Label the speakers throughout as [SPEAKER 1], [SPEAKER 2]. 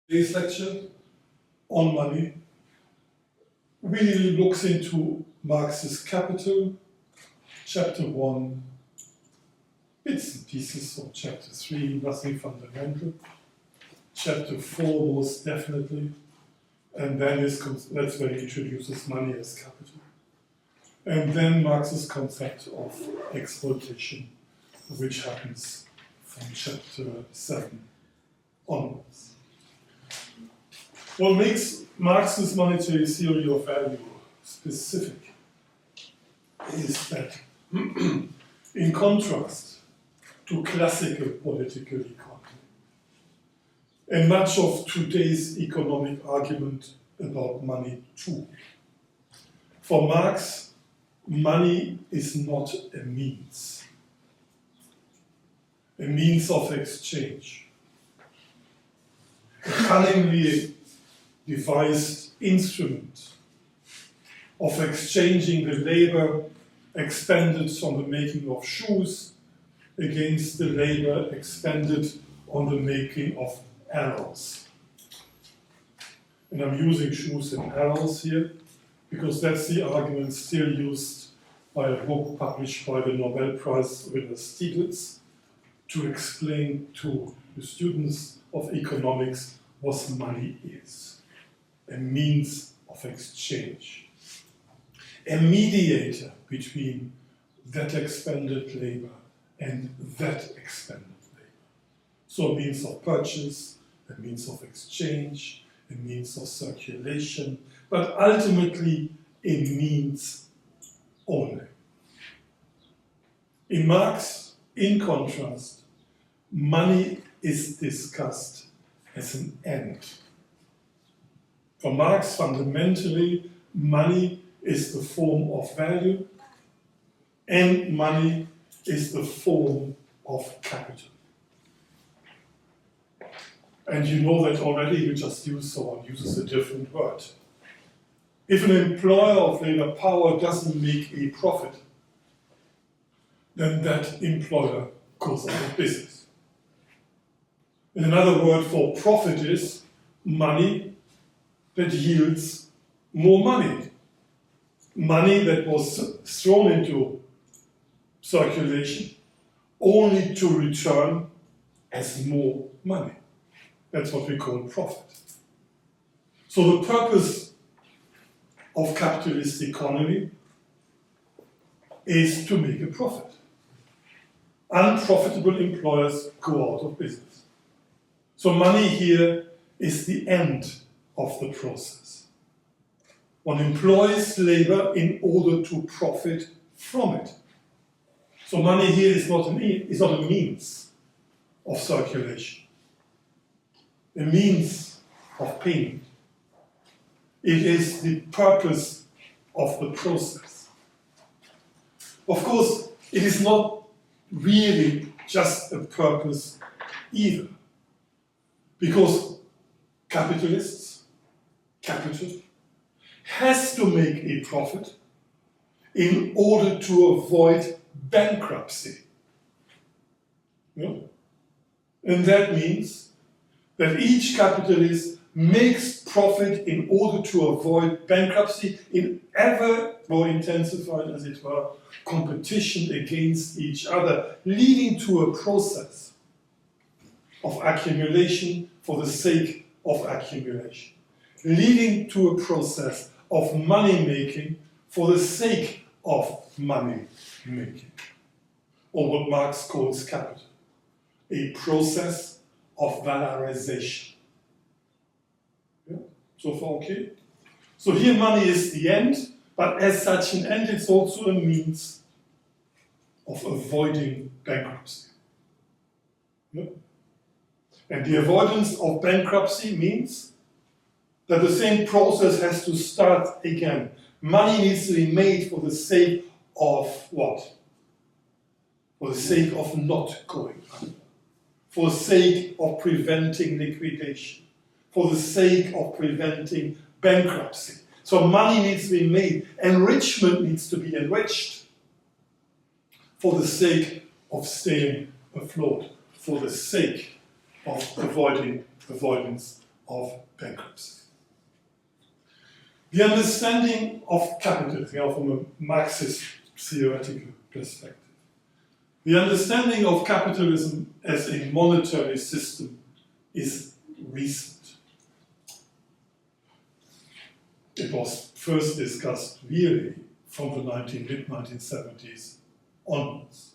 [SPEAKER 1] Today's lecture on money really looks into Marx's Capital, chapter 1, bits and pieces from chapter 3, nothing fundamental, chapter 4 most definitely, and then that's where he introduces money as capital. And then Marx's concept of exploitation, which happens from chapter 7 onwards. What makes Marx's monetary theory of value specific is that, in contrast to classical political economy, and much of today's economic argument about money too, for Marx, money is not a means of exchange, a cunningly devised instrument of exchanging the labor expended on the making of shoes against the labor expended on the making of arrows. And I'm using shoes and arrows here because that's the argument still used by a book published by the Nobel Prize winner Stiglitz to explain to the students of economics what money is. A means of exchange, a mediator between that expended labor and that expended labor. So a means of purchase, a means of exchange, a means of circulation, but ultimately a means only. In Marx, in contrast, money is discussed as an end. For Marx, fundamentally, money is the form of value, and money is the form of capital. And you know that already, you just use someone uses a different word. If an employer of labor power doesn't make a profit, then that employer goes out of business. And another word for profit is money that yields more money. Money that was thrown into circulation only to return as more money. That's what we call profit. So the purpose of capitalist economy is to make a profit. Unprofitable employers go out of business. So money here is the end of the process. One employs labor in order to profit from it. So money here is not a means of circulation, a means of payment. It is the purpose of the process. Of course, it is not really just a purpose either, because capitalists, capital, has to make a profit in order to avoid bankruptcy. Yeah? And that means that each capitalist makes profit in order to avoid bankruptcy in ever more intensified, as it were, competition against each other, leading to a process of accumulation for the sake of accumulation, leading to a process of money making for the sake of money making, or what Marx calls capital, a process of valorization. Yeah? So far, okay? So here money is the end, but as such an end, it's also a means of avoiding bankruptcy. Yeah? And the avoidance of bankruptcy means that the same process has to start again. Money needs to be made for the sake of what? For the sake of not going under. For the sake of preventing liquidation. For the sake of preventing bankruptcy. So money needs to be made. Enrichment needs to be enriched. For the sake of staying afloat. For the sake of avoidance of bankruptcy. The understanding of capitalism, from a Marxist theoretical perspective, the understanding of capitalism as a monetary system is recent. It was first discussed really from the mid-1970s onwards.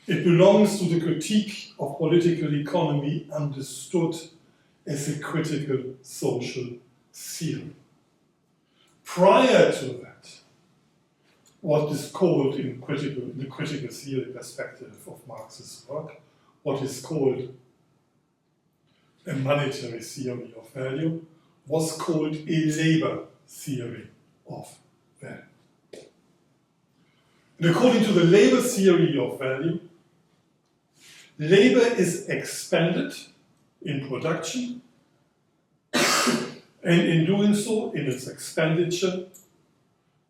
[SPEAKER 1] It belongs to the critique of political economy understood as a critical social theory. Prior to that, what is called in the critical theory perspective of Marx's work, what is called a monetary theory of value, was called a labor theory of value. And according to the labor theory of value, labor is expended in production, and in doing so, in its expenditure,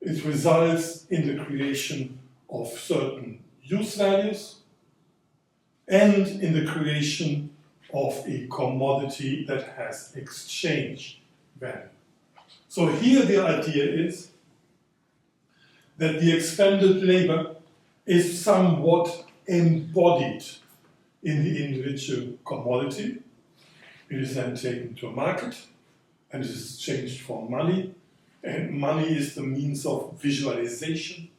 [SPEAKER 1] it results in the creation of certain use values and in the creation of a commodity that has exchange value. So here the idea is that the expended labor is somewhat embodied in the individual commodity. It is then taken to a market and it is exchanged for money. And money is the means of visualization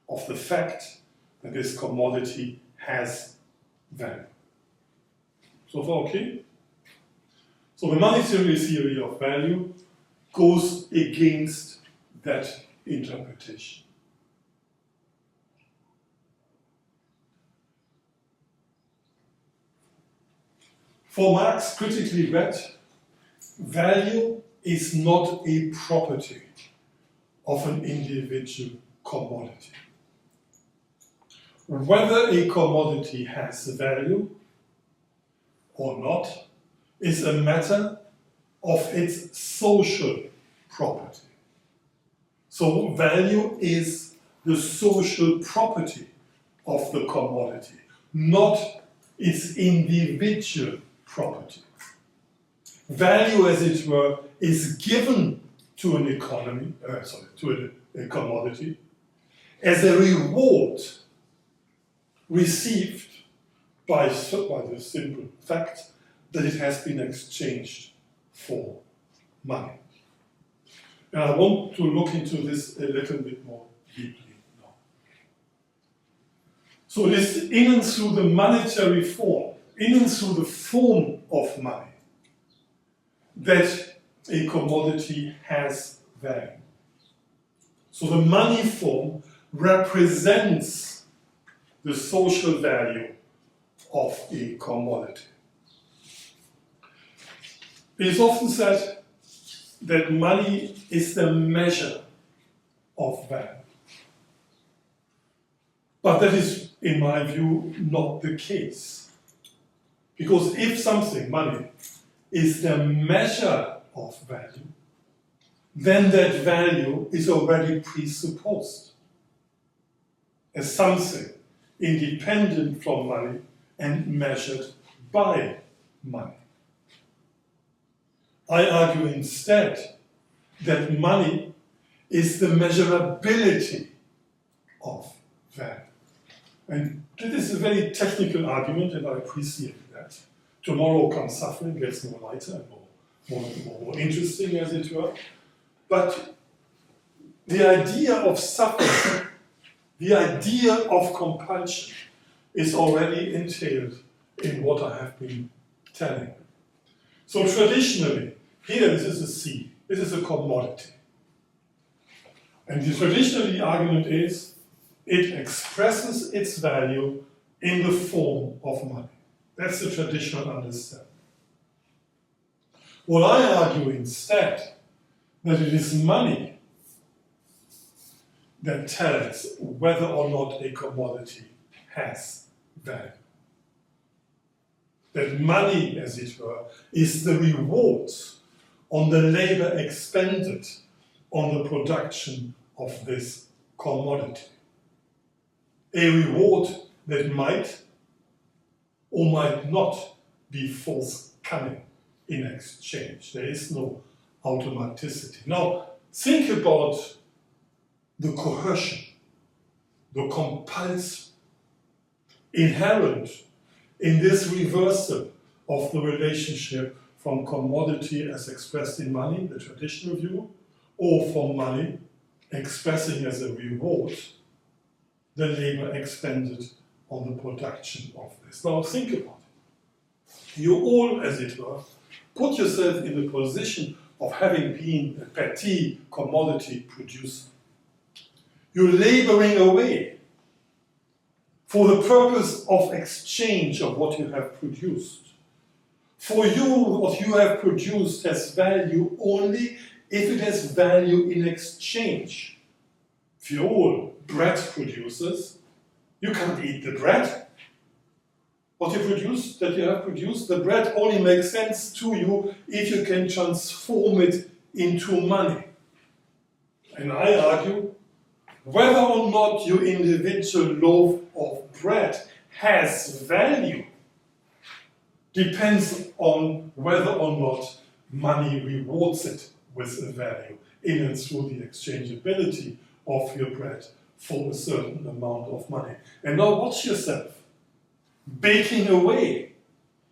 [SPEAKER 1] of the fact that this commodity has value. So far, okay? So the monetary theory of value goes against that interpretation. For Marx, critically read, value is not a property of an individual commodity. Whether a commodity has value or not is a matter of its social property. So value is the social property of the commodity, not its individual property. Value, as it were, is given to an economy, to a commodity, as a reward received by the simple fact that it has been exchanged for money. And I want to look into this a little bit more deeply now. So it is in and through the monetary form, in and through the form of money, that a commodity has value. So the money form represents the social value of a commodity. It is often said that money is the measure of value. But that is, in my view, not the case. Because if something, money, is the measure of value, then that value is already presupposed as something independent from money and measured by money. I argue instead that money is the measurability of value. And this is a very technical argument, and I appreciate that. Tomorrow comes suffering, gets more lighter and more interesting, as it were. But the idea of suffering, the idea of compulsion, is already entailed in what I have been telling you. So traditionally, here this is a seed, this is a commodity. And traditionally the argument is it expresses its value in the form of money. That's the traditional understanding. What I argue instead, that it is money that tells whether or not a commodity has value. That money, as it were, is the reward on the labor expended on the production of this commodity. A reward that might or might not be forthcoming in exchange. There is no automaticity. Now, think about the coercion, the compulsion inherent in this reversal of the relationship from commodity as expressed in money, the traditional view, or from money expressing as a reward the labor expended on the production of this. Now think about it. You all, as it were, put yourself in the position of having been a petty commodity producer. You're laboring away for the purpose of exchange of what you have produced. For you, what you have produced has value only if it has value in exchange. If you're all bread producers, you can't eat the bread. What you produce, that you have produced, the bread only makes sense to you if you can transform it into money. And I argue, whether or not your individual loaf of bread has value depends on whether or not money rewards it with a value in and through the exchangeability of your bread for a certain amount of money. And now watch yourself. Baking away.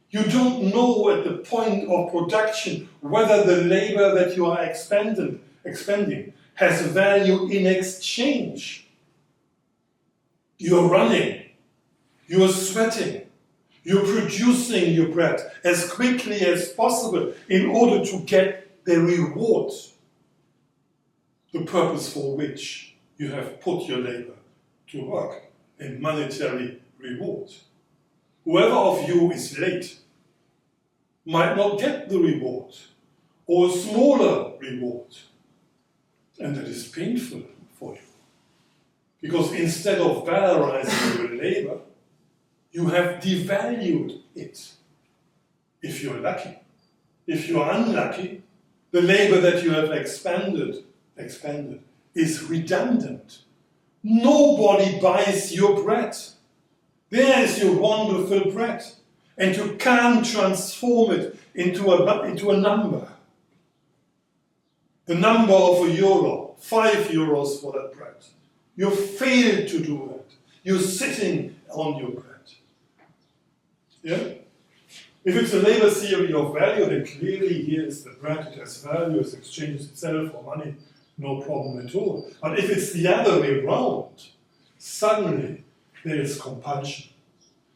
[SPEAKER 1] You don't know at the point of production whether the labor that you are expending has value in exchange. You're running, you're sweating, you're producing your bread as quickly as possible in order to get the reward, the purpose for which you have put your labor to work, a monetary reward. Whoever of you is late might not get the reward, or a smaller reward. And that is painful for you. Because instead of valorizing your labor, you have devalued it. If you're lucky. If you're unlucky, the labor that you have expended is redundant. Nobody buys your bread. There is your wonderful bread. And you can't transform it into a number. The number of €1, €5 for that bread. You failed to do that. You're sitting on your bread. Yeah? If it's a labor theory of value, then clearly here is the bread, it has value, it exchanges itself for money, no problem at all. But if it's the other way around, suddenly there is compulsion.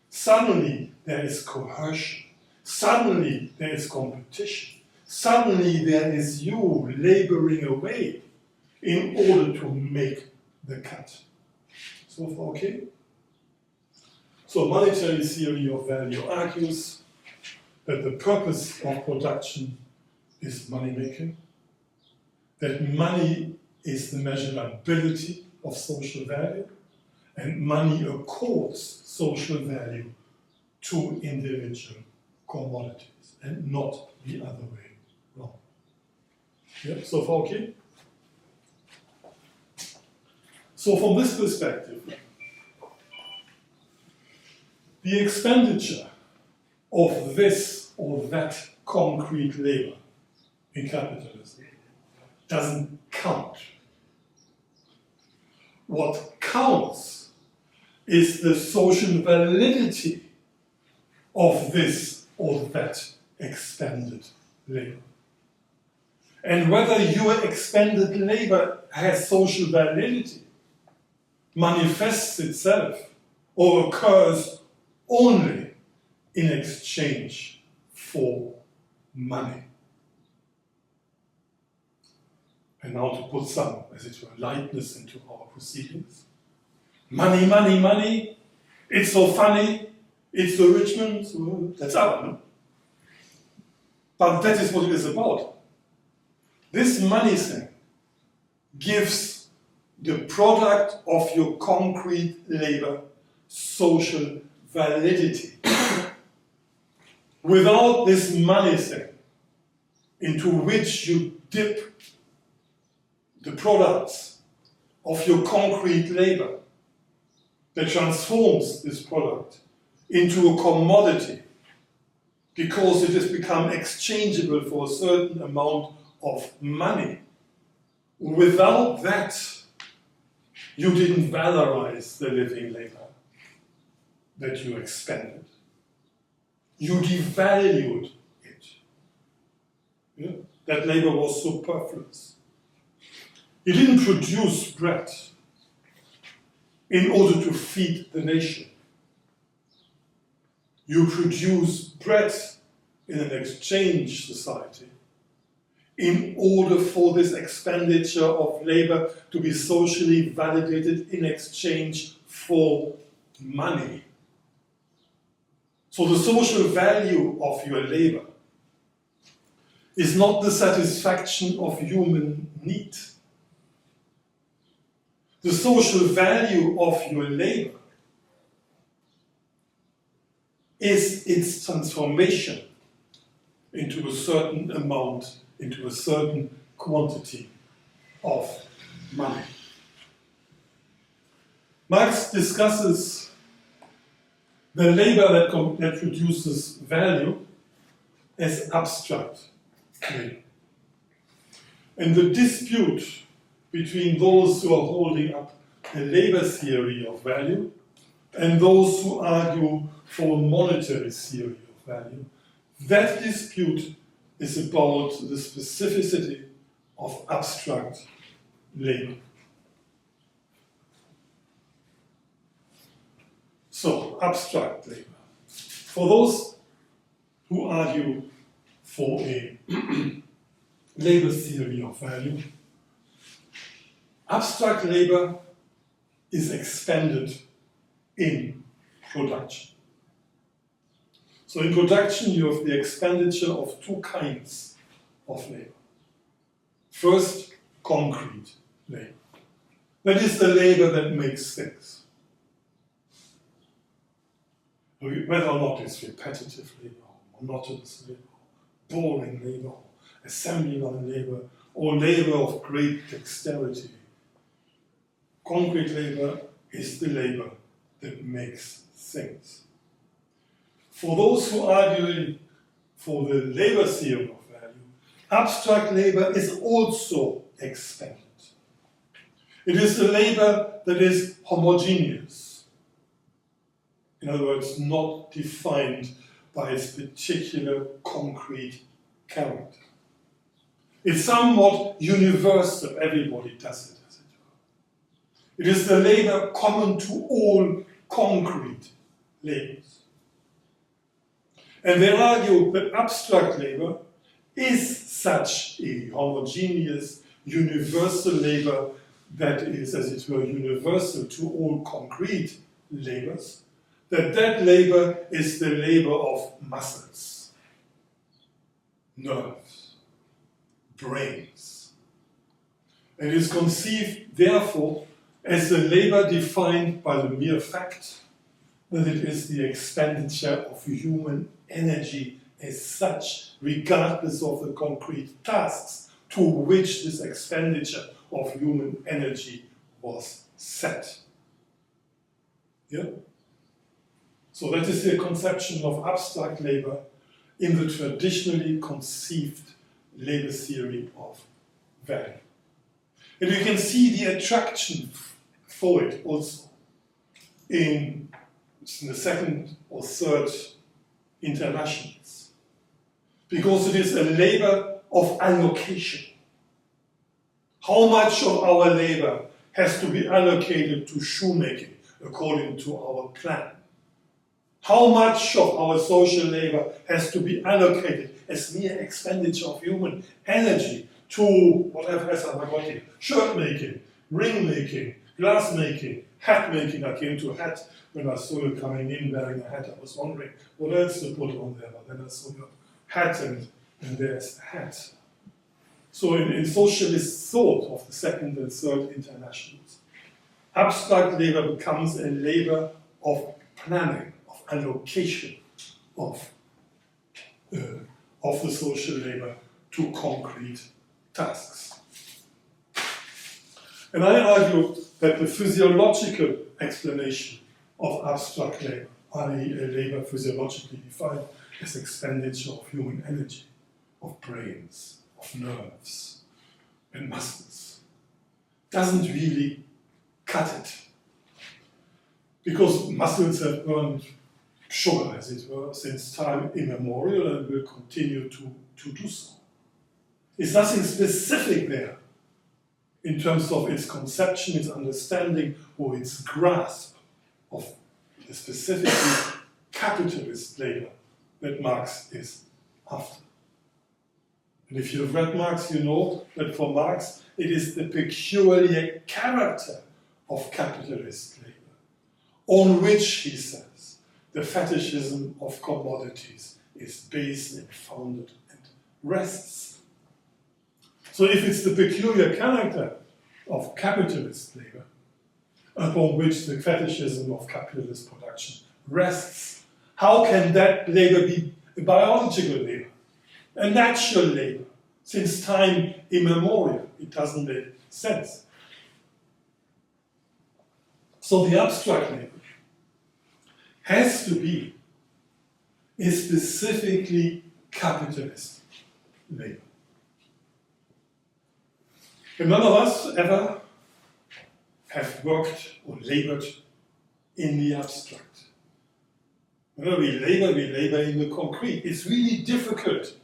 [SPEAKER 1] Suddenly there is coercion. Suddenly there is competition. Suddenly there is you laboring away in order to make the cut. So far, okay? So monetary theory of value argues that the purpose of production is money making, that money is the measurability of social value, and money accords social value to individual commodities, and not the other way around. Yeah, so far okay? So from this perspective, the expenditure of this or that concrete labor in capitalism doesn't count. What counts is the social validity of this or that expended labor. And whether your expended labor has social validity manifests itself or occurs only in exchange for money. And now to put some, as it were, lightness into our proceedings. Money, money, money. It's so funny. It's the rich man's world. That's our, no? But that is what it is about. This money thing gives the product of your concrete labor social validity. Without this money thing, into which you dip the products of your concrete labor that transforms this product into a commodity, because it has become exchangeable for a certain amount of money. Without that, you didn't valorize the living labor that you expended. You devalued it. Yeah? That labor was superfluous. You didn't produce bread in order to feed the nation. You produce bread in an exchange society in order for this expenditure of labor to be socially validated in exchange for money. So the social value of your labor is not the satisfaction of human need. The social value of your labor is its transformation into a certain amount, into a certain quantity of money. Marx discusses the labor that produces value as abstract labor. And the dispute between those who are holding up a labor theory of value and those who argue for a monetary theory of value, that dispute is about the specificity of abstract labor. So, abstract labor. For those who argue for a labor theory of value, abstract labor is expended in production. So in production, you have the expenditure of two kinds of labor. First, concrete labor. That is the labor that makes things. Whether or not it's repetitive labor, monotonous labor, boring labor, assembly line labor, or labor of great dexterity. Concrete labor is the labor that makes things. For those who argue for the labor theory of value, abstract labor is also expended. It is the labor that is homogeneous. In other words, not defined by its particular concrete character. It's somewhat universal, everybody does it, as it were. It is the labor common to all concrete labors. And they argue that abstract labor is such a homogeneous, universal labor that is, as it were, universal to all concrete labors, that labor is the labor of muscles, nerves, brains. And is conceived, therefore, as a labor defined by the mere fact that it is the expenditure of human energy as such, regardless of the concrete tasks to which this expenditure of human energy was set. Yeah? So that is the conception of abstract labor in the traditionally conceived labor theory of value. And you can see the attraction for it also in the second or third internationals, because it is a labor of allocation. How much of our labor has to be allocated to shoemaking according to our plan? How much of our social labor has to be allocated as mere expenditure of human energy to whatever else I got here? Shirt making, ring making, glass making, hat making. I came to a hat when I saw you coming in wearing a hat. I was wondering what else to put on there, but then I saw your hat and there's a hat. So in socialist thought of the second and third internationals, abstract labor becomes a labor of planning, of allocation of the social labor to concrete tasks. And I argue that the physiological explanation of abstract labor, i.e. a labor physiologically defined as expenditure of human energy, of brains, of nerves and muscles, doesn't really cut it. Because muscles have burned sugar, as it were, since time immemorial and will continue to do so. There's nothing specific there in terms of its conception, its understanding, or its grasp of the specifically capitalist labor that Marx is after. And if you've read Marx, you know that for Marx, it is the peculiar character of capitalist labor on which, he says, the fetishism of commodities is based and founded and rests. So if it's the peculiar character of capitalist labor upon which the fetishism of capitalist production rests, how can that labor be a biological labor, a natural labor, since time immemorial? It doesn't make sense. So the abstract labor has to be a specifically capitalist labor. And none of us ever have worked or labored in the abstract. Whenever we labor in the concrete. It's really difficult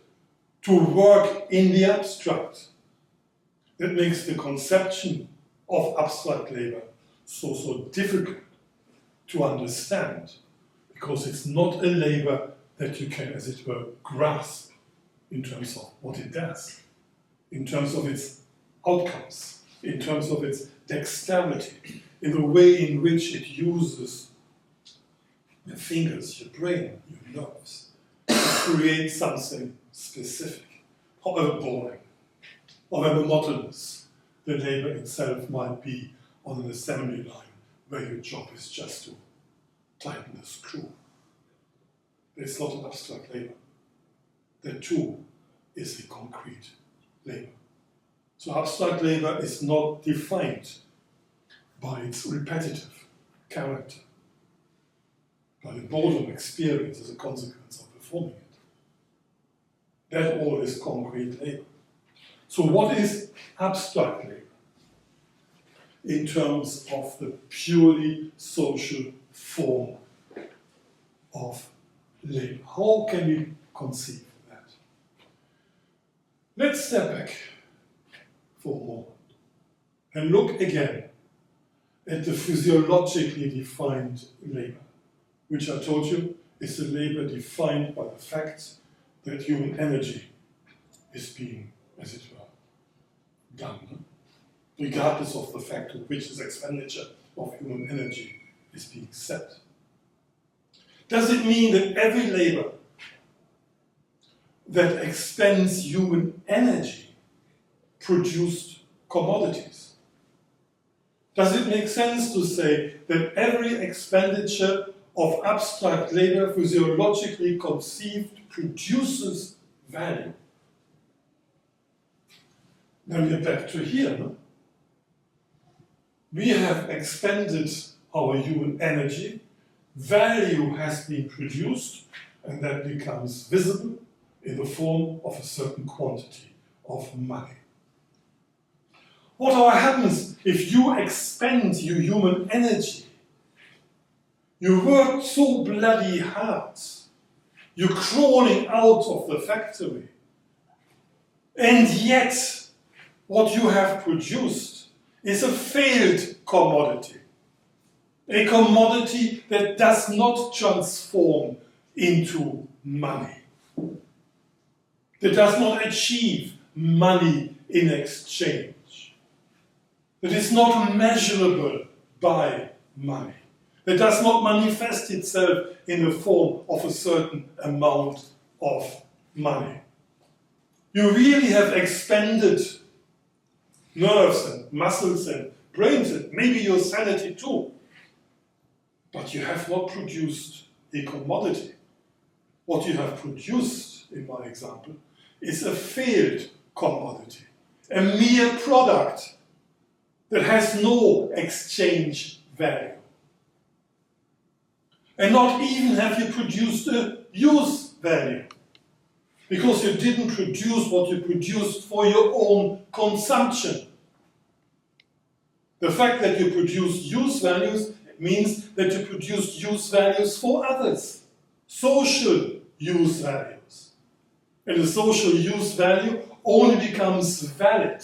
[SPEAKER 1] to work in the abstract. That makes the conception of abstract labor so difficult to understand, because it's not a labor that you can, as it were, grasp in terms of what it does, in terms of its outcomes, in terms of its dexterity, in the way in which it uses your fingers, your brain, your nerves, to create something specific, however boring, however monotonous the labor itself might be on an assembly line where your job is just to tighten the screw. It's not an abstract labor. That too is a concrete labor. So abstract labor is not defined by its repetitive character, by the boredom experience as a consequence of performing it. That all is concrete labor. So what is abstract labor in terms of the purely social form of labor? How can we conceive that? Let's step back for a moment and look again at the physiologically defined labor, which I told you is a labor defined by the fact that human energy is being, as it were, done, regardless of the fact of which this expenditure of human energy is being set. Does it mean that every labor that expends human energy produced commodities? Does it make sense to say that every expenditure of abstract labor, physiologically conceived, produces value? Then we're back to here, no? We have expended our human energy, value has been produced, and that becomes visible in the form of a certain quantity of money. What happens if you expend your human energy? You work so bloody hard, you're crawling out of the factory, and yet what you have produced is a failed commodity. A commodity that does not transform into money. That does not achieve money in exchange. That is not measurable by money. That does not manifest itself in the form of a certain amount of money. You really have expended nerves and muscles and brains and maybe your sanity too. But you have not produced a commodity. What you have produced, in my example, is a failed commodity, a mere product that has no exchange value. And not even have you produced a use value. Because you didn't produce what you produced for your own consumption. The fact that you produce use values means that you produce use values for others. Social use values. And the social use value only becomes valid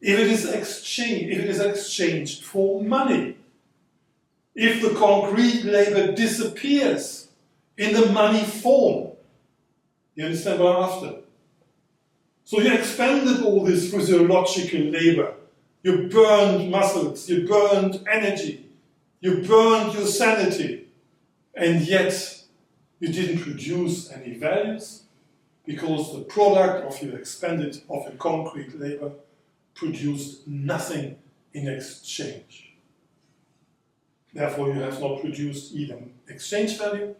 [SPEAKER 1] if it is exchanged for money. If the concrete labor disappears in the money form. You understand what I'm after? So you expended all this physiological labor. You burned muscles, you burned energy, you burned your sanity, and yet you didn't produce any values because the product of your concrete labor produced nothing in exchange. Therefore, you have not produced either exchange value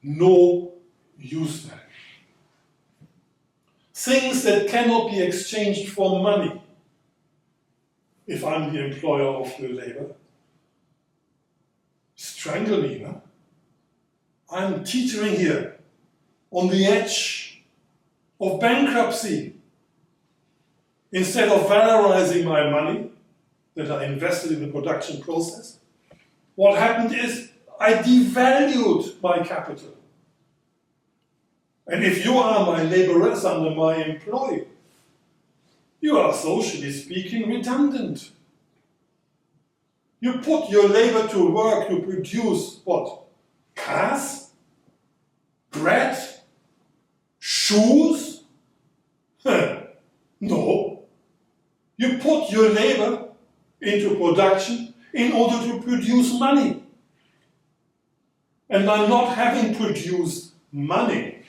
[SPEAKER 1] nor use value. Things that cannot be exchanged for money, if I'm the employer of the labor, strangle me, no? I'm teetering here on the edge of bankruptcy. Instead of valorizing my money that I invested in the production process, what happened is I devalued my capital. And if you are my laborers under my employ, you are, socially speaking, redundant. You put your labor to work to produce what? Cars? Bread? Shoes? No. You put your labor into production in order to produce money. And by not having produced money,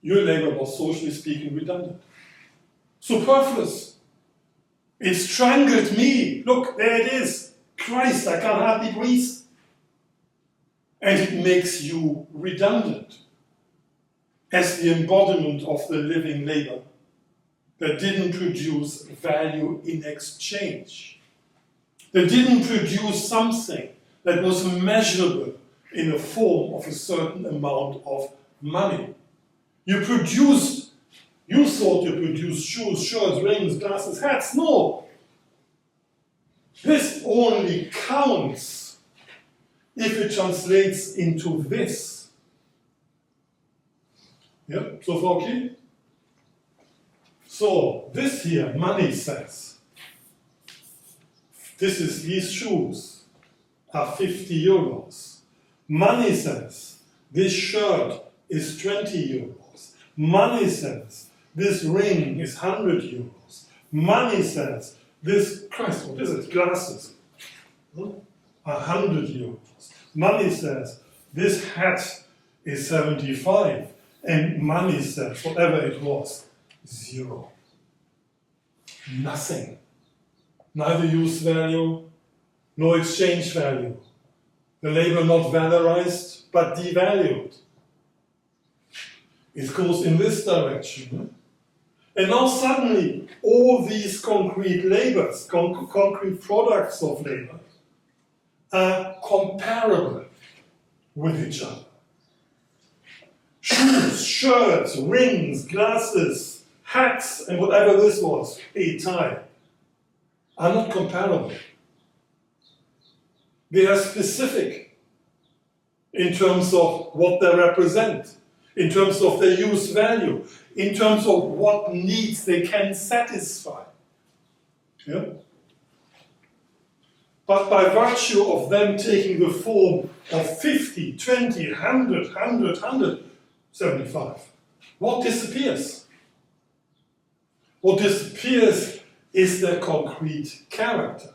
[SPEAKER 1] your labor was, socially speaking, redundant. Superfluous. It strangled me. Look, there it is. Christ, I can hardly breathe. And it makes you redundant as the embodiment of the living labor that didn't produce value in exchange. That didn't produce something that was measurable in the form of a certain amount of money. You thought you produced shoes, shirts, rings, glasses, hats. No. This only counts if it translates into this. Yeah, so far okay? So, this here, money says, these shoes are 50 euros. Money says, this shirt is 20 euros. Money says, this ring is 100 euros. Money says, this, Christ, what is it? Glasses. 100 euros. Money says, this hat is 75. And money says, whatever it was, 0. Nothing. Neither use value, nor exchange value. The labor not valorized, but devalued. It goes in this direction. And now suddenly, all these concrete labors, concrete products of labor, are comparable with each other. Shoes, shirts, rings, glasses, hats, and whatever this was, a tie, are not comparable. They are specific in terms of what they represent, in terms of their use value, in terms of what needs they can satisfy. Yeah? But by virtue of them taking the form of 50, 20, 100, 75, what disappears? What disappears is their concrete character.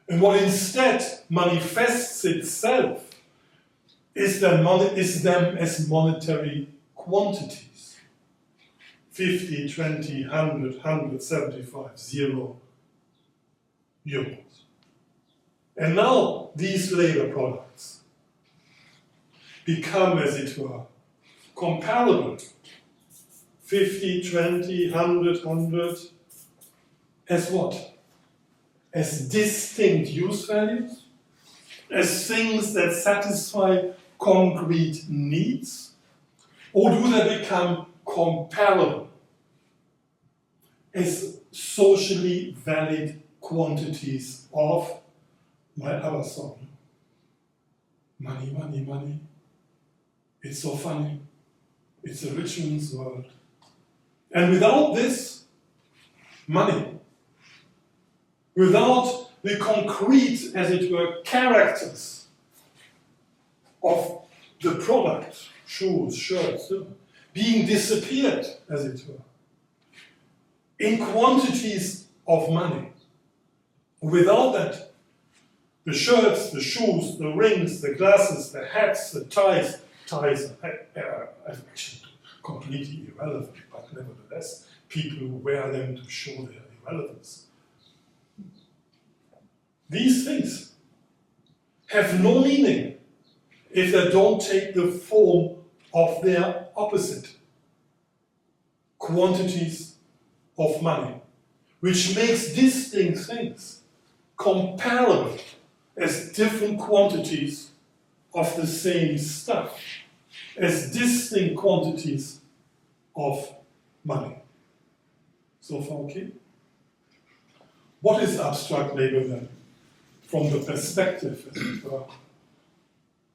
[SPEAKER 1] And what instead manifests itself is them as monetary quantities. 50, 20, 100, 175, 0 euros. And now these labor products become, as it were, comparable. 50, 20, 100, 100, as what? as distinct use values, as things that satisfy concrete needs, or do they become comparable as socially valid quantities of my other song? Money, money, money. It's so funny. It's a rich man's world. And without this, money, without the concrete, as it were, characters of the product, shoes, shirts, being disappeared, as it were, in quantities of money. Without that, the shirts, the shoes, the rings, the glasses, the hats, the ties are actually completely irrelevant, but nevertheless, people wear them to show their irrelevance. These things have no meaning if they don't take the form of their opposite, quantities of money, which makes distinct things comparable as different quantities of the same stuff, as distinct quantities of money. So far, okay? What is abstract labor then, from the perspective, as it were,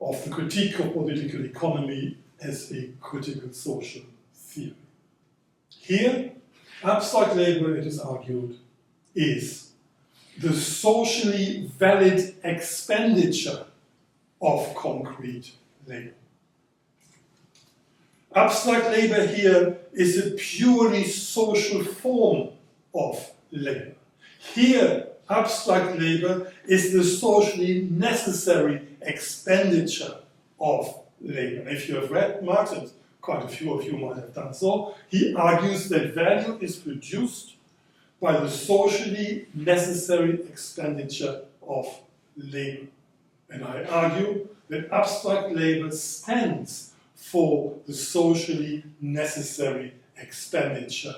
[SPEAKER 1] of the critique of political economy as a critical social theory? Here, abstract labor, it is argued, is the socially valid expenditure of concrete labor. Abstract labor here is a purely social form of labor. Here, abstract labor is the socially necessary expenditure of labor. If you have read Marx, and quite a few of you might have done so, he argues that value is produced by the socially necessary expenditure of labor. And I argue that abstract labor stands for the socially necessary expenditure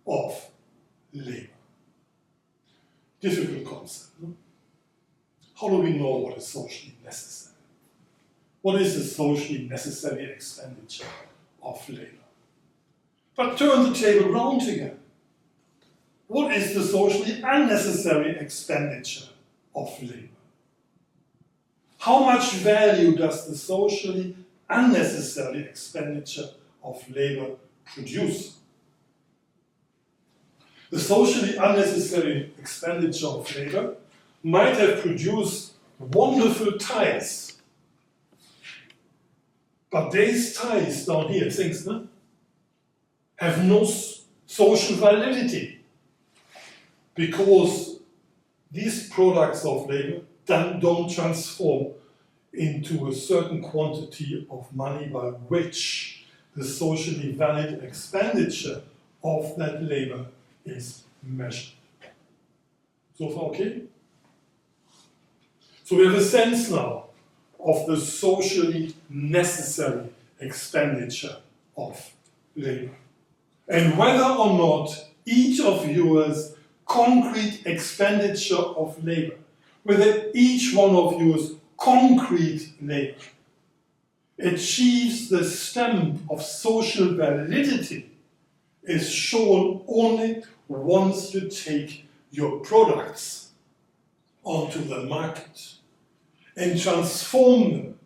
[SPEAKER 1] of labor. Difficult concept, no? How do we know what is socially necessary? What is the socially necessary expenditure of labor? But turn the table round again. What is the socially unnecessary expenditure of labor? How much value does the socially unnecessary expenditure of labor produce? The socially unnecessary expenditure of labor might have produced wonderful ties, but these ties down here, things, no? Have no social validity, because these products of labor don't transform into a certain quantity of money by which the socially valid expenditure of that labor is measured. So far, okay? So we have a sense now of the socially necessary expenditure of labor. And whether or not each of yours concrete expenditure of labor, whether each one of yours concrete labor achieves the stamp of social validity is shown only once you take your products onto the market and transform them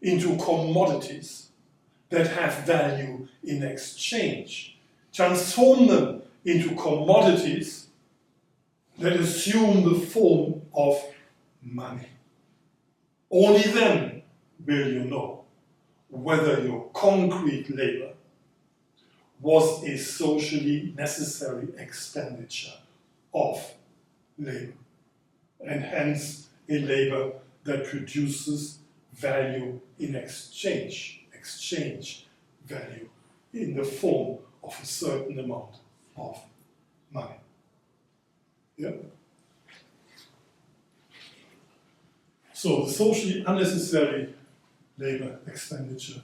[SPEAKER 1] into commodities that have value in exchange. Transform them into commodities that assume the form of money. Only then will you know whether your concrete labor was a socially necessary expenditure of labor, and hence a labor that produces value in exchange value in the form of a certain amount of money. Yeah? So the socially unnecessary labor expenditure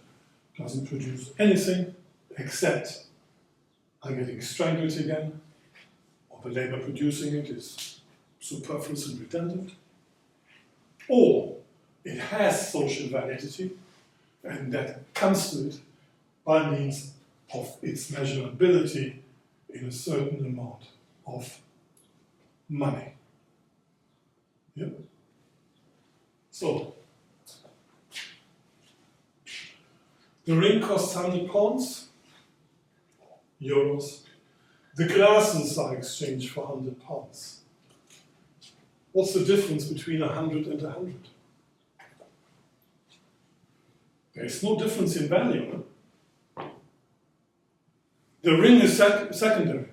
[SPEAKER 1] doesn't produce anything except I'm getting strangled again, or the labor producing it is superfluous and redundant, or it has social validity, and that comes to it by means of its measurability in a certain amount of money. Yeah? So, the ring costs £100, euros. The glasses are exchanged for £100. What's the difference between 100 and 100? There is no difference in value. Huh? The ring is secondary.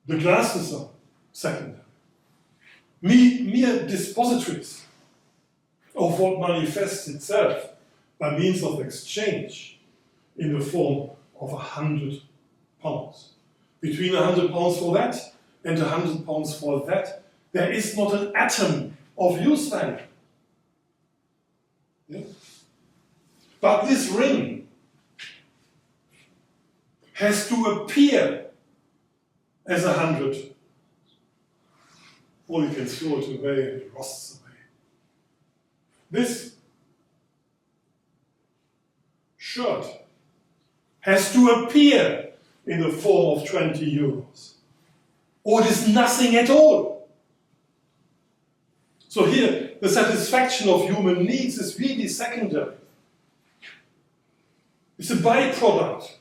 [SPEAKER 1] The glasses are secondary. Mere dispositories of what manifests itself by means of exchange in the form of £100. Between £100 for that and £100 for that, there is not an atom of use value. Yeah? But this ring has to appear as 100, or you can throw it away and it rusts away. This shirt has to appear in the form of 20 euros, or it is nothing at all. So here, the satisfaction of human needs is really secondary. It's a byproduct.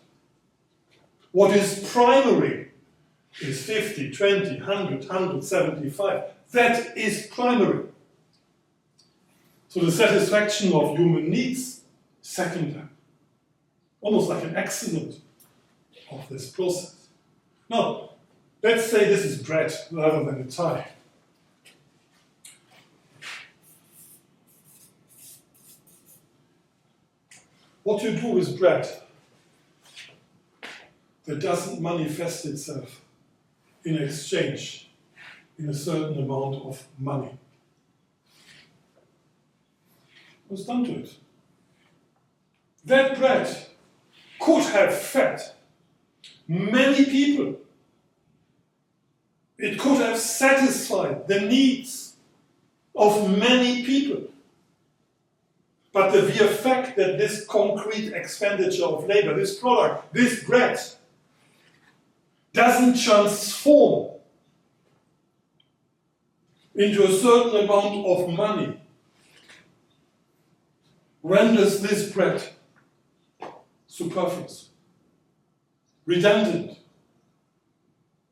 [SPEAKER 1] What is primary is 50, 20, 100, 175. That is primary. So the satisfaction of human needs, secondary. Almost like an accident of this process. Now, let's say this is bread rather than a tie. What you do with bread that doesn't manifest itself in exchange in a certain amount of money. What's done to it? That bread could have fed many people. It could have satisfied the needs of many people. But the mere fact that this concrete expenditure of labor, this product, this bread, doesn't transform into a certain amount of money, renders this bread superfluous, redundant.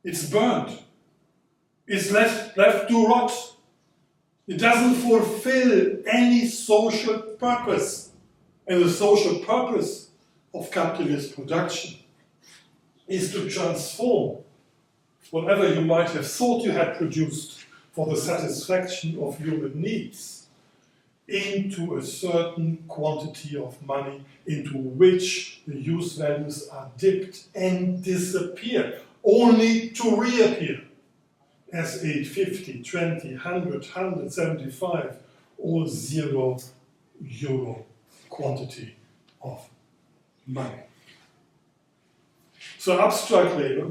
[SPEAKER 1] It's burned. It's left to rot. It doesn't fulfill any social purpose. And the social purpose of capitalist production is to transform whatever you might have thought you had produced for the satisfaction of human needs into a certain quantity of money into which the use values are dipped and disappear, only to reappear as a 50, 20, 100, 175 or €0 quantity of money. So abstract labor,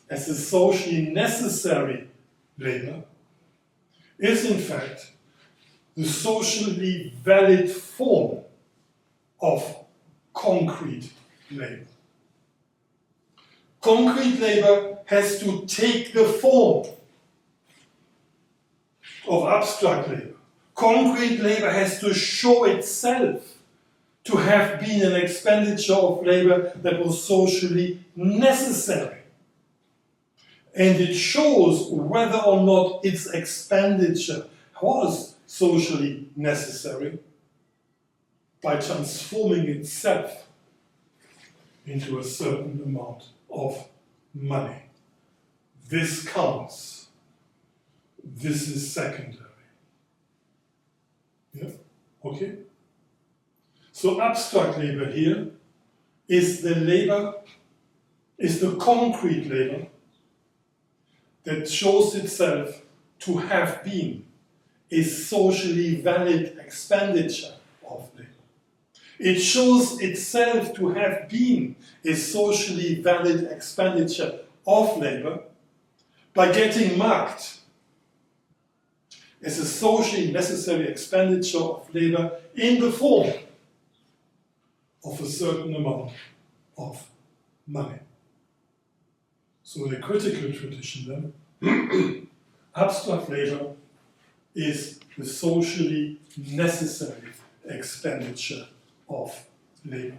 [SPEAKER 1] as a socially necessary labor, is in fact the socially valid form of concrete labor. Concrete labor has to take the form of abstract labor. Concrete labor has to show itself to have been an expenditure of labor that was socially necessary. And it shows whether or not its expenditure was socially necessary by transforming itself into a certain amount of money. This counts. This is secondary. Yeah? Okay? So abstract labor here is the concrete labor that shows itself to have been a socially valid expenditure of labor. It shows itself to have been a socially valid expenditure of labor by getting marked as a socially necessary expenditure of labor in the form of a certain amount of money. So in a critical tradition then, abstract labor is the socially necessary expenditure of labor.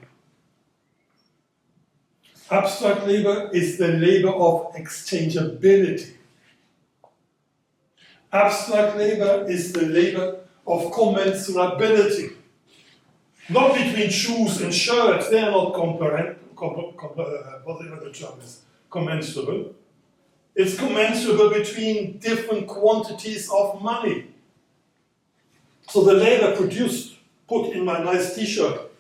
[SPEAKER 1] Abstract labor is the labor of exchangeability. Abstract labor is the labor of commensurability. Not between shoes and shirts, they are not whatever the term is, commensurable. It's commensurable between different quantities of money. So the labor produced, put in my nice t-shirt,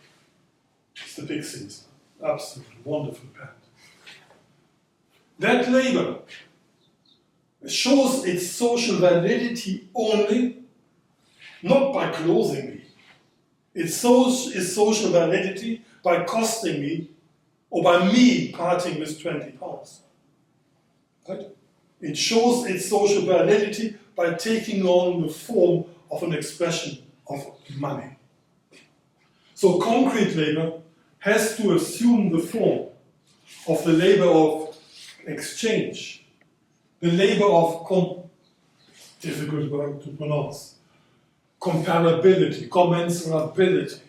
[SPEAKER 1] it's the big things. Absolutely wonderful pant. That labor shows its social validity only, not by clothing me. Its social validity by costing me, or by me parting with 20 pounds. Right? It shows its social validity by taking on the form of an expression of money. So concrete labor has to assume the form of the labor of exchange, the labor of difficult word to pronounce, comparability, commensurability.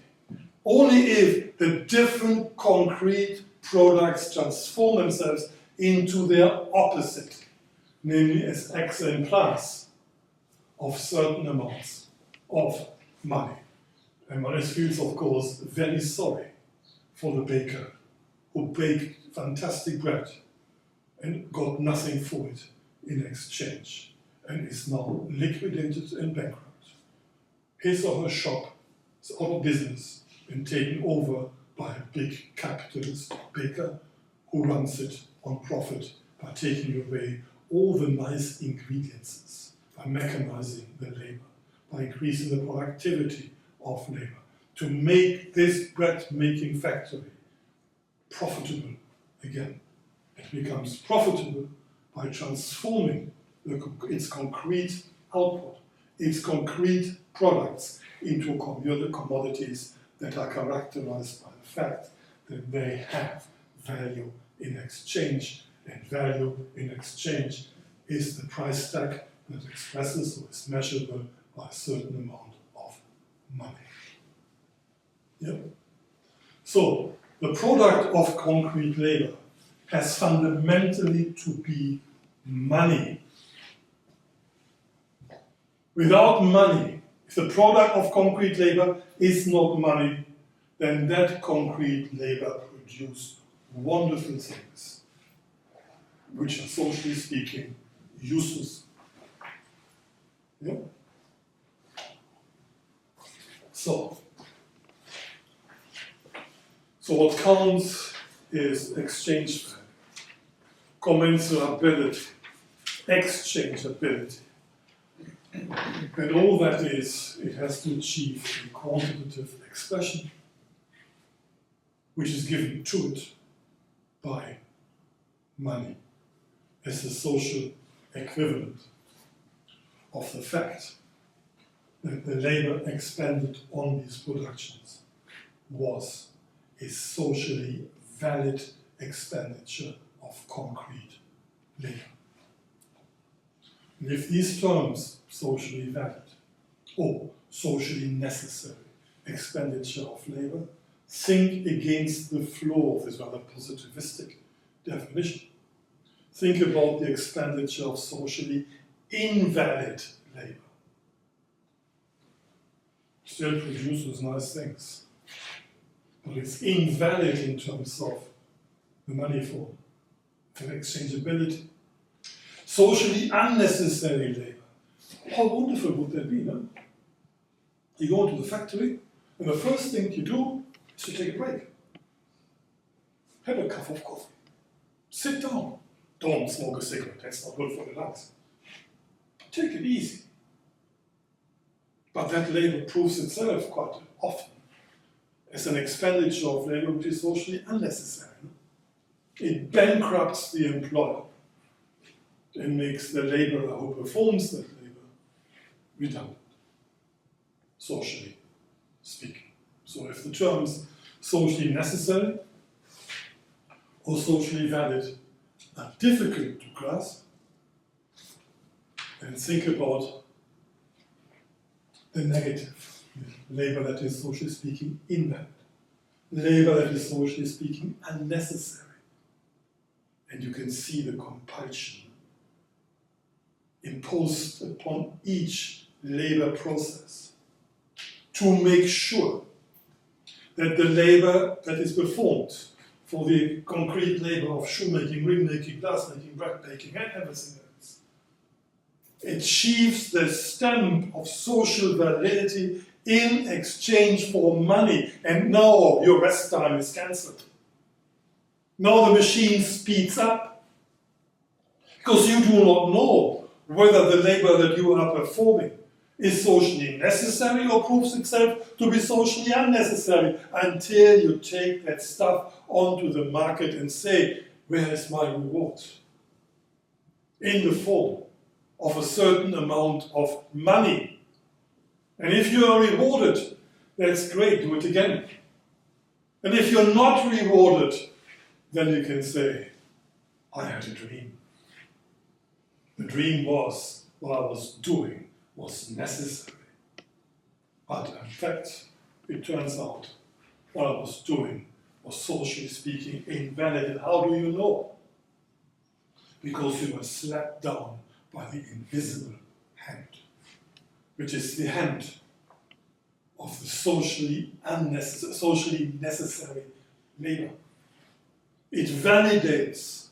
[SPEAKER 1] Only if the different concrete products transform themselves into their opposite, namely as exemplars of certain amounts of money. And one feels, of course, very sorry for the baker who baked fantastic bread and got nothing for it in exchange and is now liquidated and bankrupt. His or her shop is out of business and taken over by a big capitalist baker who runs it on profit by taking away all the nice ingredients, by mechanizing the labor, by increasing the productivity of labor, to make this bread-making factory profitable again. It becomes profitable by transforming its concrete output, its concrete products into commodities that are characterized by the fact that they have value in exchange, and value in exchange is the price tag that expresses or is measurable by a certain amount of money. Yeah? So, the product of concrete labor has fundamentally to be money. Without money, if the product of concrete labor is not money, then that concrete labor produces wonderful things, which are socially speaking useless. Yeah? So what counts is exchange value, commensurability, exchangeability. And all that is, it has to achieve a quantitative expression, which is given to it by money as the social equivalent of the fact that the labor expended on these productions is socially valid expenditure of concrete labor. And if these terms, socially valid or socially necessary expenditure of labor, think against the flow of this rather positivistic definition. Think about the expenditure of socially invalid labor. Still produces nice things, but it's invalid in terms of the money form, for exchangeability. Socially unnecessary labor. How wonderful would that be, no? You go into the factory, and the first thing you do is to take a break. Have a cup of coffee. Sit down. Don't smoke a cigarette, that's not good for the lungs. Take it easy. But that labor proves itself quite often as an expenditure of labor which is socially unnecessary. It bankrupts the employer. and makes the laborer who performs that labor redundant, socially speaking. So if the terms socially necessary or socially valid are difficult to grasp, then think about the negative, labor that is socially speaking invalid, labor that is socially speaking unnecessary. And you can see the compulsion imposed upon each labor process to make sure that the labor that is performed for the concrete labor of shoemaking, ring making, glass making, bread baking, and everything else achieves the stamp of social validity in exchange for money. And now your rest time is cancelled. Now the machine speeds up because you do not know whether the labor that you are performing is socially necessary or proves itself to be socially unnecessary until you take that stuff onto the market and say, where is my reward? In the form of a certain amount of money. And if you are rewarded, that's great, do it again. And if you're not rewarded, then you can say, I had a dream. The dream was what I was doing was necessary. But in fact, it turns out what I was doing was socially speaking invalid. And how do you know? Because you were slapped down by the invisible hand, which is the hand of the socially necessary labor. It validates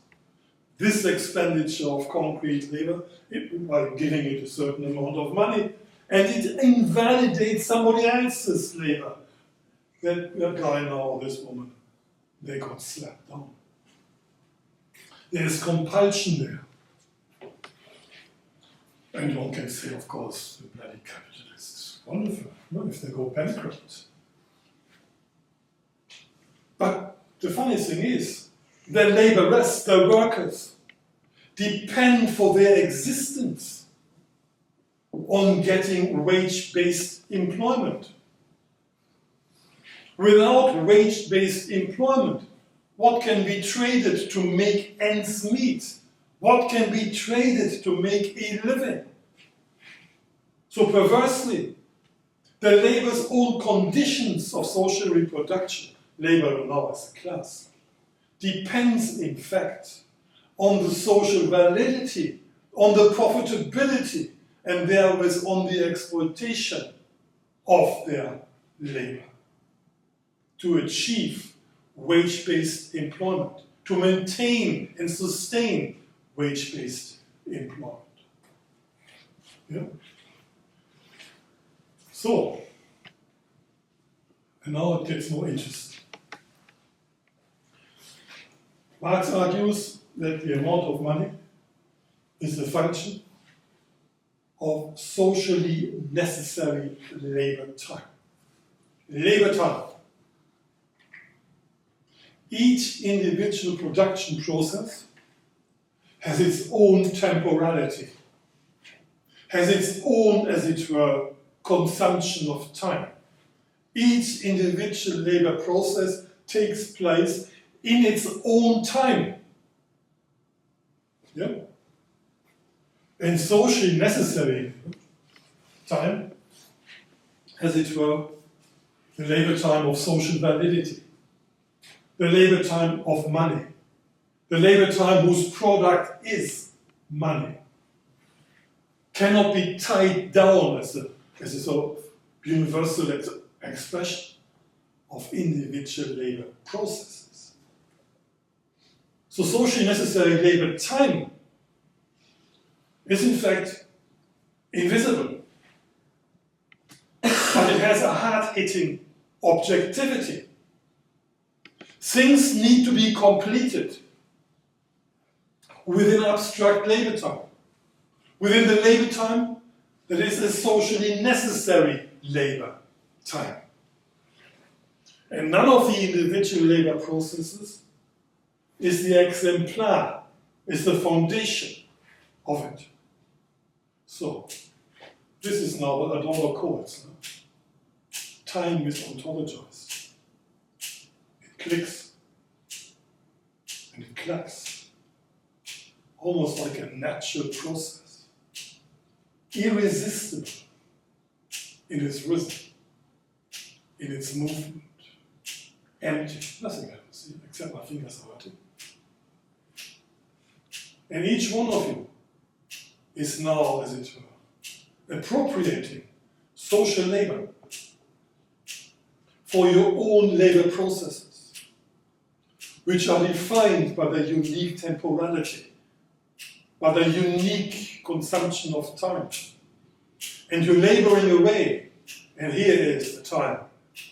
[SPEAKER 1] this expenditure of concrete labor by giving it a certain amount of money, and it invalidates somebody else's labor. That guy now or this woman, they got slapped down. There is compulsion there. And one can say, of course, the bloody capitalists, wonderful, no, if they go bankrupt. But the funny thing is, the laborers, the workers, depend for their existence on getting wage-based employment. Without wage-based employment, what can be traded to make ends meet? What can be traded to make a living? So perversely, the labor's own conditions of social reproduction, labor now as a class, depends in fact on the social validity, on the profitability, and therewith on the exploitation of their labor to achieve wage-based employment, to maintain and sustain wage-based employment. Yeah? So, and now it gets more interesting. Marx argues that the amount of money is a function of socially necessary labor time. Labor time. Each individual production process has its own temporality, has its own, as it were, consumption of time. Each individual labor process takes place in its own time. Yeah? And socially necessary time, as it were, the labor time of social validity, the labor time of money, the labor time whose product is money, cannot be tied down as a sort of universal expression of individual labor processes. So socially necessary labor time is in fact invisible, but it has a hard-hitting objectivity. Things need to be completed within abstract labor time, within the labor time that is a socially necessary labor time. And none of the individual labor processes is the exemplar, is the foundation of it. So, this is now what Adorno calls time is ontologized. It clicks and it clacks, almost like a natural process, irresistible in its rhythm, in its movement, empty, nothing happens here except my fingers are hurting. And each one of you is now, as it were, appropriating social labor for your own labor processes, which are defined by their unique temporality, by their unique consumption of time. And you're laboring away, and here is the time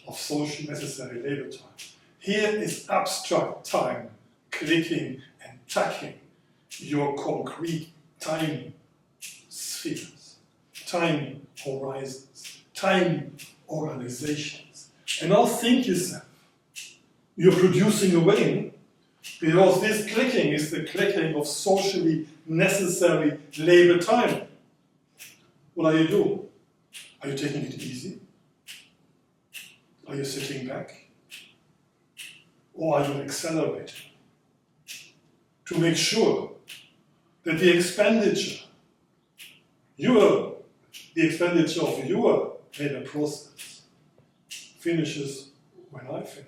[SPEAKER 1] of social necessary labor time. Here is abstract time, clicking and tacking your concrete time spheres, time horizons, time organizations. And now think yourself, you're producing a wing, because this clicking is the clicking of socially necessary labor time. What are you doing? Are you taking it easy? Are you sitting back? Or are you accelerating? To make sure that the expenditure of your labor process finishes when I finish.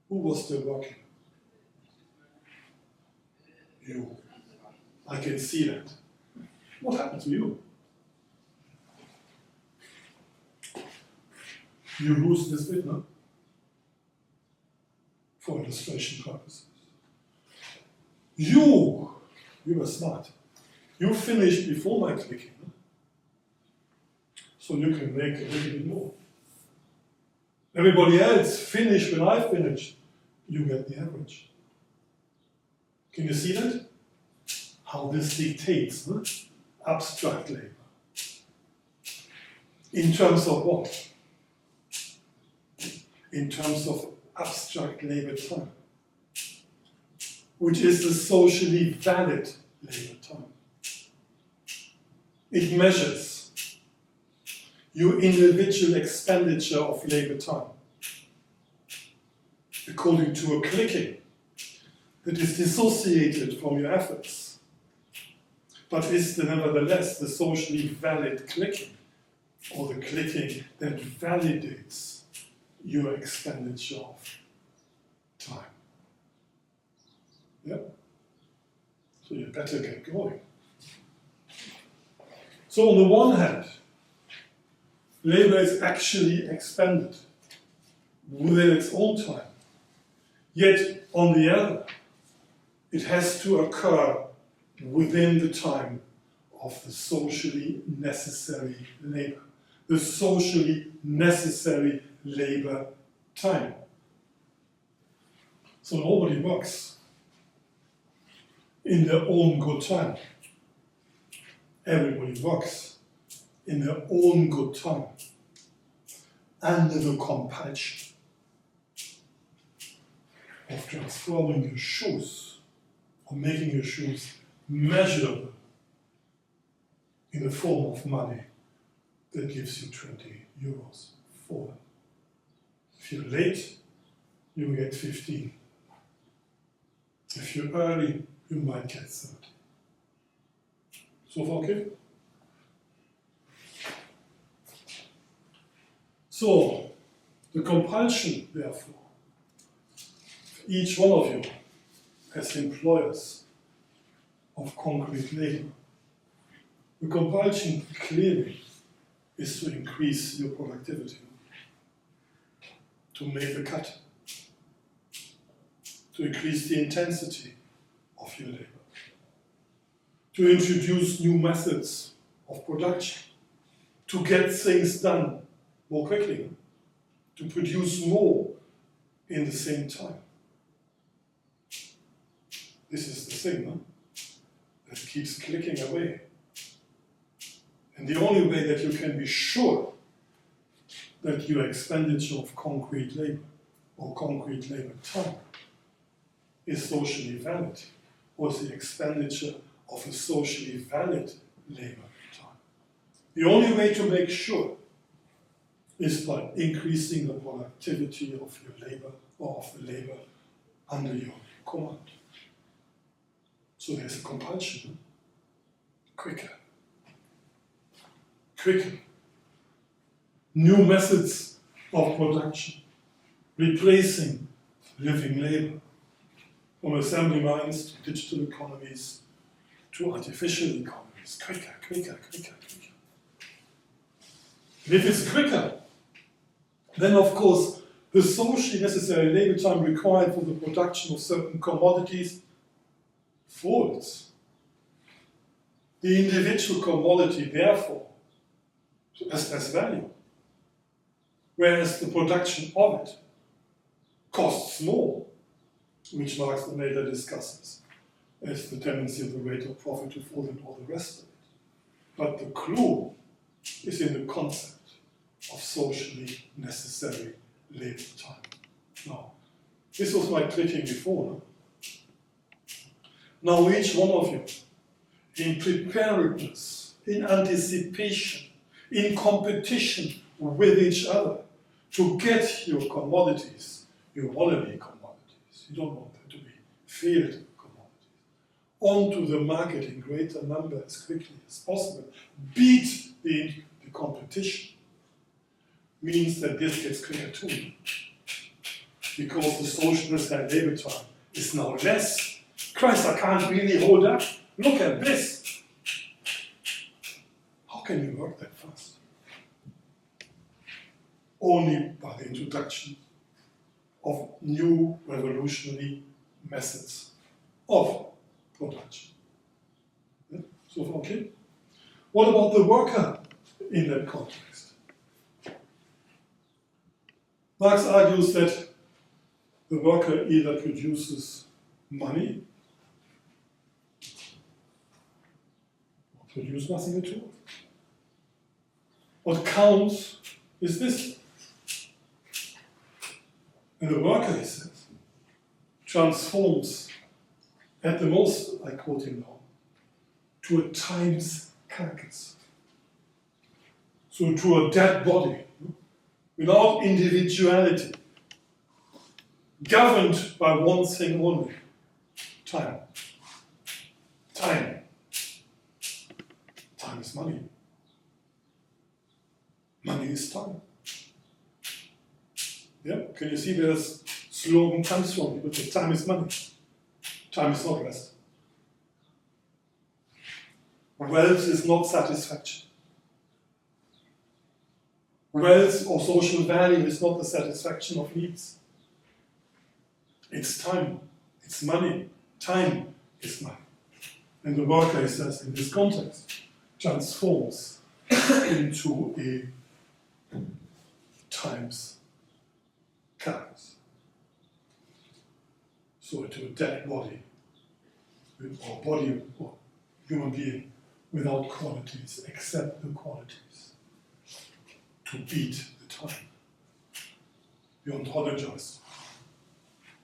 [SPEAKER 1] Who was still working? You. I can see that. What happened to you? You lose this bit, no? For illustration purposes. You were smart. You finished before my clicking, no? So you can make a little bit more. Everybody else finished when I finished. You get the average. Can you see that? How this dictates, no? Abstract labor. In terms of what? In terms of abstract labor time, which is the socially valid labor time. It measures your individual expenditure of labor time according to a clicking that is dissociated from your efforts, but is nevertheless the socially valid clicking, or the clicking that validates your expenditure of time. Yeah? So you better get going. So on the one hand, labor is actually expended within its own time. Yet on the other, it has to occur within the time of the socially necessary labor. The socially necessary labor time. So nobody works in their own good time. Everybody works in their own good time under the compulsion of transforming your shoes or making your shoes measurable in the form of money that gives you 20 euros for them. If you're late, you get 15. If you're early, you might get 30. So far, okay? So, the compulsion, therefore, each one of you as employers of concrete labor, the compulsion clearly is to increase your productivity, to make a cut, to increase the intensity of your labor, to introduce new methods of production, to get things done more quickly, to produce more in the same time. This is the thing, no? That keeps clicking away. And the only way that you can be sure that your expenditure of concrete labor or concrete labor time is socially valid was the expenditure of a socially valid labor time. The only way to make sure is by increasing the productivity of your labor or of the labor under your command. So there's a compulsion. Quicker. New methods of production, replacing living labor, from assembly lines to digital economies to artificial economies. Quicker. And if it's quicker, then of course the socially necessary labor time required for the production of certain commodities falls. The individual commodity, therefore, has less value, whereas the production of it costs more, which Marx then later discusses as the tendency of the rate of profit to fall and all the rest of it. But the clue is in the concept of socially necessary labor time. Now, this was my clicking before. Now each one of you, in preparedness, in anticipation, in competition with each other, to get your commodities, you want to be commodities. You don't want them to be field commodities. Onto the market in greater number as quickly as possible. Beat the competition. Means that this gets quicker too. Because the socialist labor time is now less. Christ, I can't really hold up. Look at this. How can you work that fast? Only by the introduction of new revolutionary methods of production. Yeah? So far, okay? What about the worker in that context? Marx argues that the worker either produces money or produces nothing at all. What counts is this. And the worker, he says, transforms, at the most, I quote him now, to a time's carcass. So to a dead body, without individuality, governed by one thing only, time. Time. Time is money. Money is time. Yeah, can you see where this slogan comes from? Because time is money. Time is not rest. Wealth is not satisfaction. Wealth or social value is not the satisfaction of needs. It's time. It's money. Time is money. And the worker, he says, in this context, transforms into a time's carcass. So into a dead body, or body or human being without qualities except the qualities to beat the time. We ontologize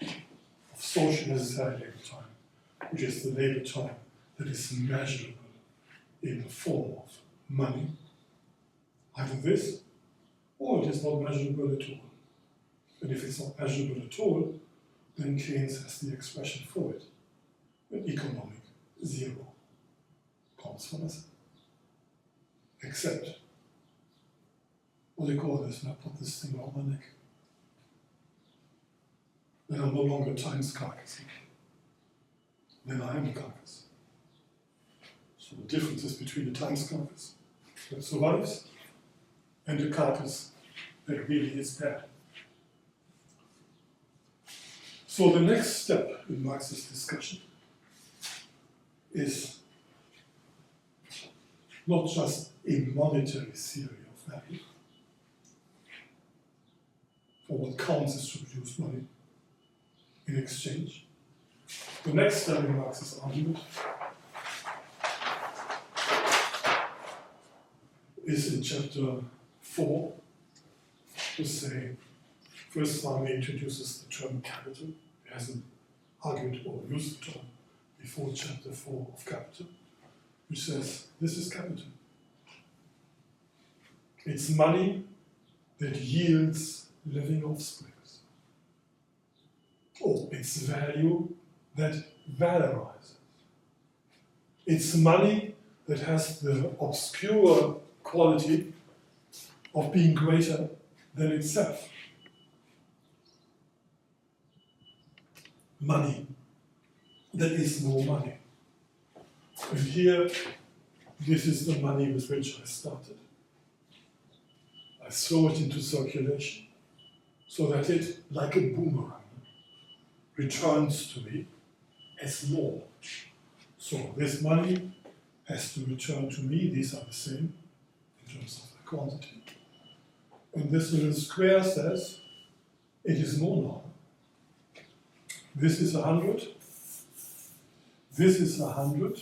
[SPEAKER 1] of social necessary labor time, which is the labor time that is measurable in the form of money, either this, or it is not measurable at all. And if it's not measurable at all, then Keynes has the expression for it. An economic zero counts for nothing. Except, what do you call this? When I put this thing around my neck. Then I'm no longer time's carcass. Then I am the carcass. So the difference is between the time's carcass that survives and the carcass that really is dead. So the next step in Marx's discussion is not just a monetary theory of value, for what counts is to produce money in exchange. The next step in Marx's argument is in chapter 4, to say, first time he introduces the term capital. He hasn't argued or used the term before chapter 4 of Capital, which says this is capital. It's money that yields living offsprings. Or it's value that valorizes. It's money that has the obscure quality of being greater than itself. Money that is more money. And here, this is the money with which I started. I throw it into circulation so that it, like a boomerang, returns to me as more. So this money has to return to me. These are the same in terms of the quantity. And this little square says it is more now. This is 100. This is 100.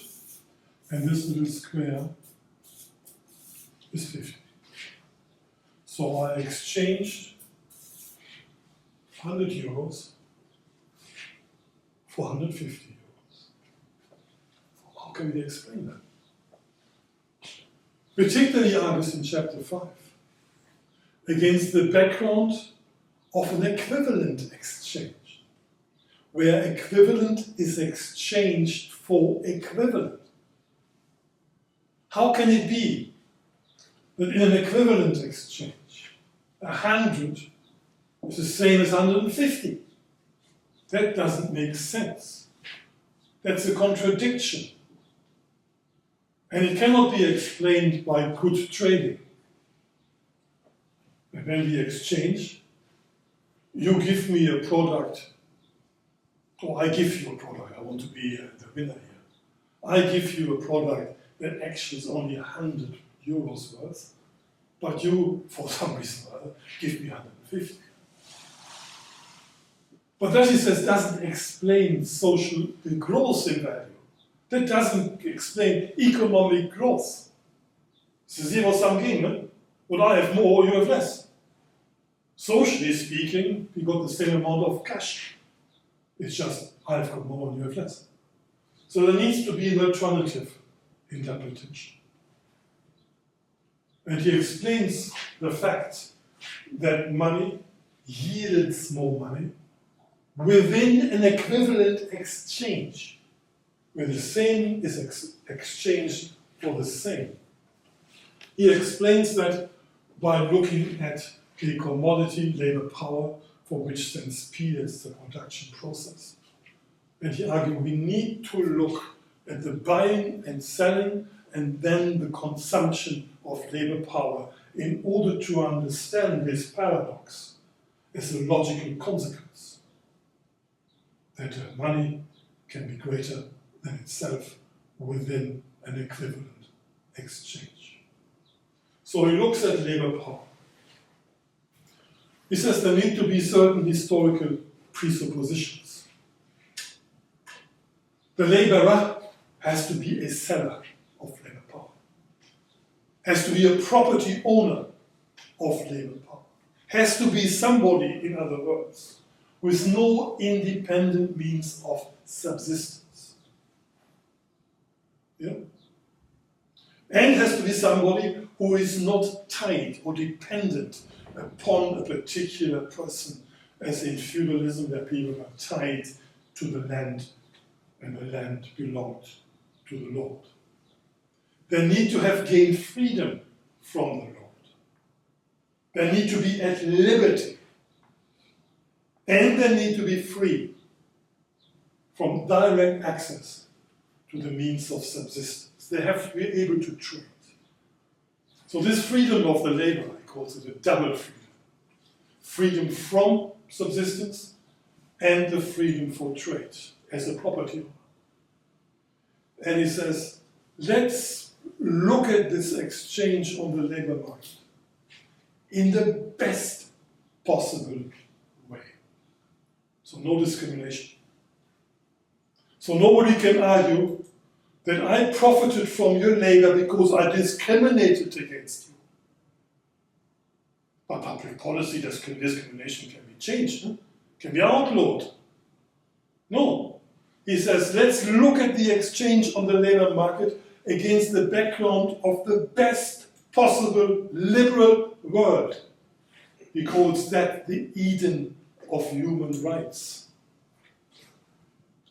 [SPEAKER 1] And this little square is 50. So I exchanged 100 euros for 150 euros. How can we explain that? Particularly, argues in chapter 5, against the background of an equivalent exchange, where equivalent is exchanged for equivalent. How can it be that in an equivalent exchange, 100 is the same as 150? That doesn't make sense. That's a contradiction. And it cannot be explained by good trading. And when we exchange, you give me a product, or I give you a product. I want to be the winner here. I give you a product that actually is only 100 euros worth, but you, for some reason or other, give me 150. But that, he says, doesn't explain social growth in value. That doesn't explain economic growth. It's a zero-sum game. Eh? When I have more, you have less. Socially speaking, we got the same amount of cash. It's just I've got more and you have less. So there needs to be an alternative interpretation. And he explains the fact that money yields more money within an equivalent exchange, where the same is exchanged for the same. He explains that by looking at the commodity, labor power, for which then speed is the production process. And he argues we need to look at the buying and selling and then the consumption of labor power in order to understand this paradox as a logical consequence, that money can be greater than itself within an equivalent exchange. So he looks at labor power. He says there need to be certain historical presuppositions. The laborer has to be a seller of labor power, has to be a property owner of labor power, has to be somebody, in other words, with no independent means of subsistence. Yeah? And has to be somebody who is not tied or dependent upon a particular person, as in feudalism, where people were tied to the land and the land belonged to the Lord. They need to have gained freedom from the Lord. They need to be at liberty. And they need to be free from direct access to the means of subsistence. They have to be able to trade. So this freedom of the laborer, he calls it a double freedom. Freedom from subsistence and the freedom for trade as a property owner. And he says, let's look at this exchange on the labor market in the best possible way. So no discrimination. So nobody can argue that I profited from your labor because I discriminated against you. By public policy, discrimination can be changed, can be outlawed. No. He says, let's look at the exchange on the labor market against the background of the best possible liberal world. He calls that the Eden of human rights.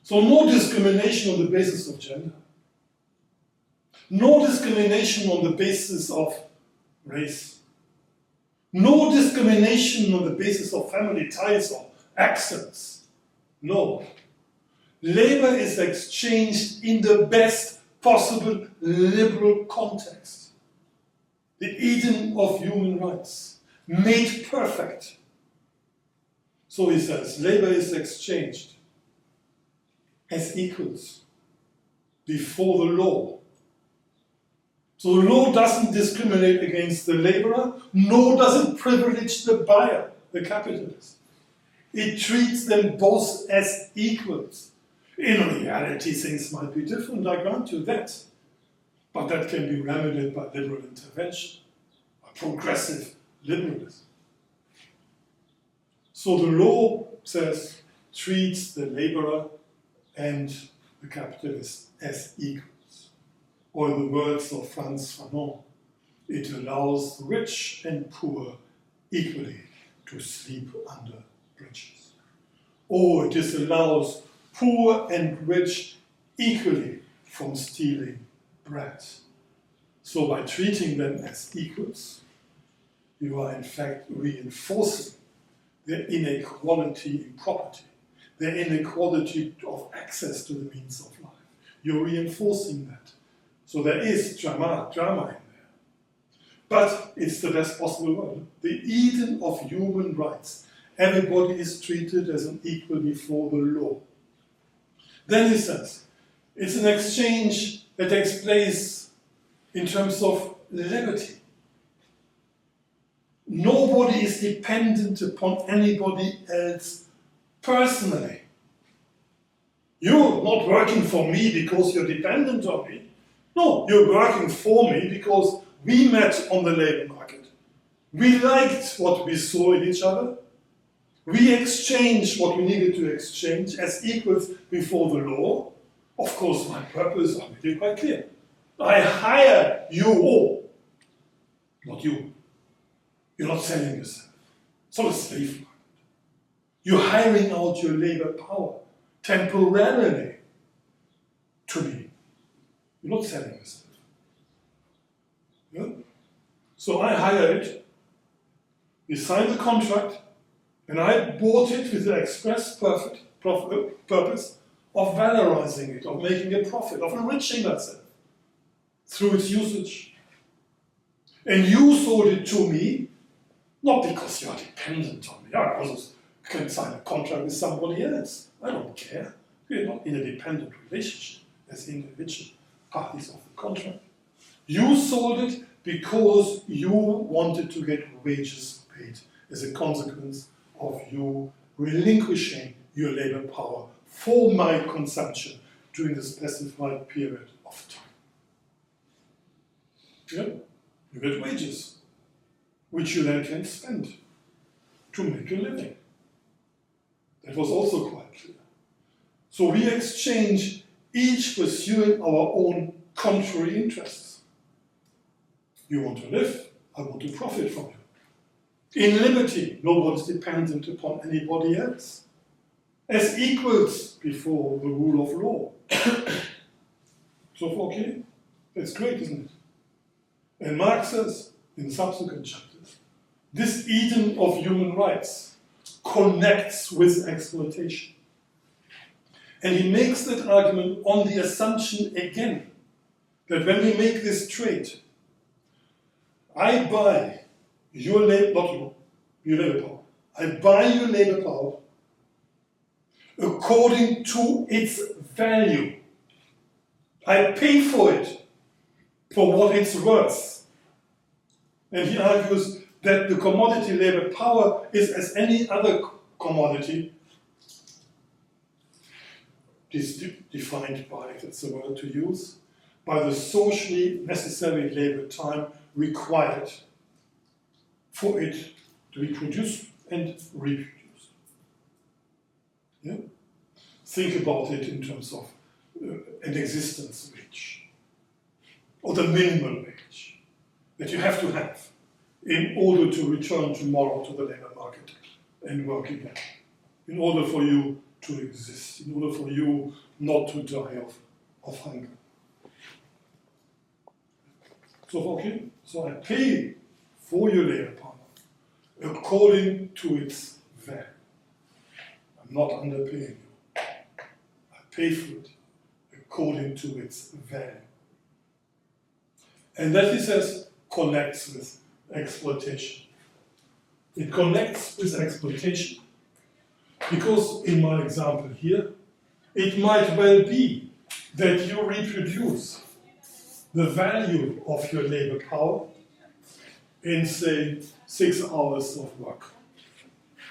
[SPEAKER 1] So no discrimination on the basis of gender. No discrimination on the basis of race. No discrimination on the basis of family ties or accents. No. Labor is exchanged in the best possible liberal context. The Eden of human rights, made perfect. So he says, labor is exchanged as equals before the law. So the law doesn't discriminate against the laborer, nor does it privilege the buyer, the capitalist. It treats them both as equals. In reality, things might be different, I grant you that. But that can be remedied by liberal intervention, by progressive liberalism. So the law says, treats the laborer and the capitalist as equals. Or in the words of Frantz Fanon, it allows the rich and poor equally to sleep under bridges. Or it disallows poor and rich equally from stealing bread. So by treating them as equals, you are in fact reinforcing their inequality in property, their inequality of access to the means of life. You're reinforcing that. So there is drama in there. But it's the best possible world. The Eden of human rights. Everybody is treated as an equal before the law. Then he says, it's an exchange that takes place in terms of liberty. Nobody is dependent upon anybody else personally. You're not working for me because you're dependent on me. No, you're working for me because we met on the labor market. We liked what we saw in each other. We exchanged what we needed to exchange as equals before the law. Of course, my purpose, I made it quite clear. I hire you all, not you. You're not selling yourself. It's not a slave market. You're hiring out your labor power temporarily to me. You're not selling yourself. Yeah? So I hire it, we sign the contract, and I bought it with the express purpose of valorizing it, of making a profit, of enriching myself through its usage. And you sold it to me, not because you are dependent on me. I also can sign a contract with somebody else. I don't care. We're not in a dependent relationship as individual parties of the contract. You sold it because you wanted to get wages paid as a consequence of you relinquishing your labor power for my consumption during a specified period of time. Yeah? You get wages, which you then can spend to make a living. That was also quite clear. So we exchange, each pursuing our own contrary interests. You want to live, I want to profit from you. In liberty, no one is dependent upon anybody else. As equals before the rule of law. So okay, that's great, isn't it? And Marx says, in subsequent chapters, this Eden of human rights connects with exploitation. And he makes that argument on the assumption again that when we make this trade, I buy your labor, not you, your labor power. I buy your labor power according to its value. I pay for it for what it's worth. And he argues that the commodity labor power is as any other commodity, is defined by, that's the word to use, by the socially necessary labor time required for it to be produced and reproduced. Yeah? think about it in terms of an existence wage, or the minimum wage that you have to have in order to return tomorrow to the labor market and work again, in order for you to exist, in order for you not to die of hunger. So, okay, so I pay for your labor power according to its value. I'm not underpaying you. I pay for it according to its value. And that, he says, connects with exploitation. It connects with exploitation because, in my example here, it might well be that you reproduce the value of your labor power in, say, 6 hours of work.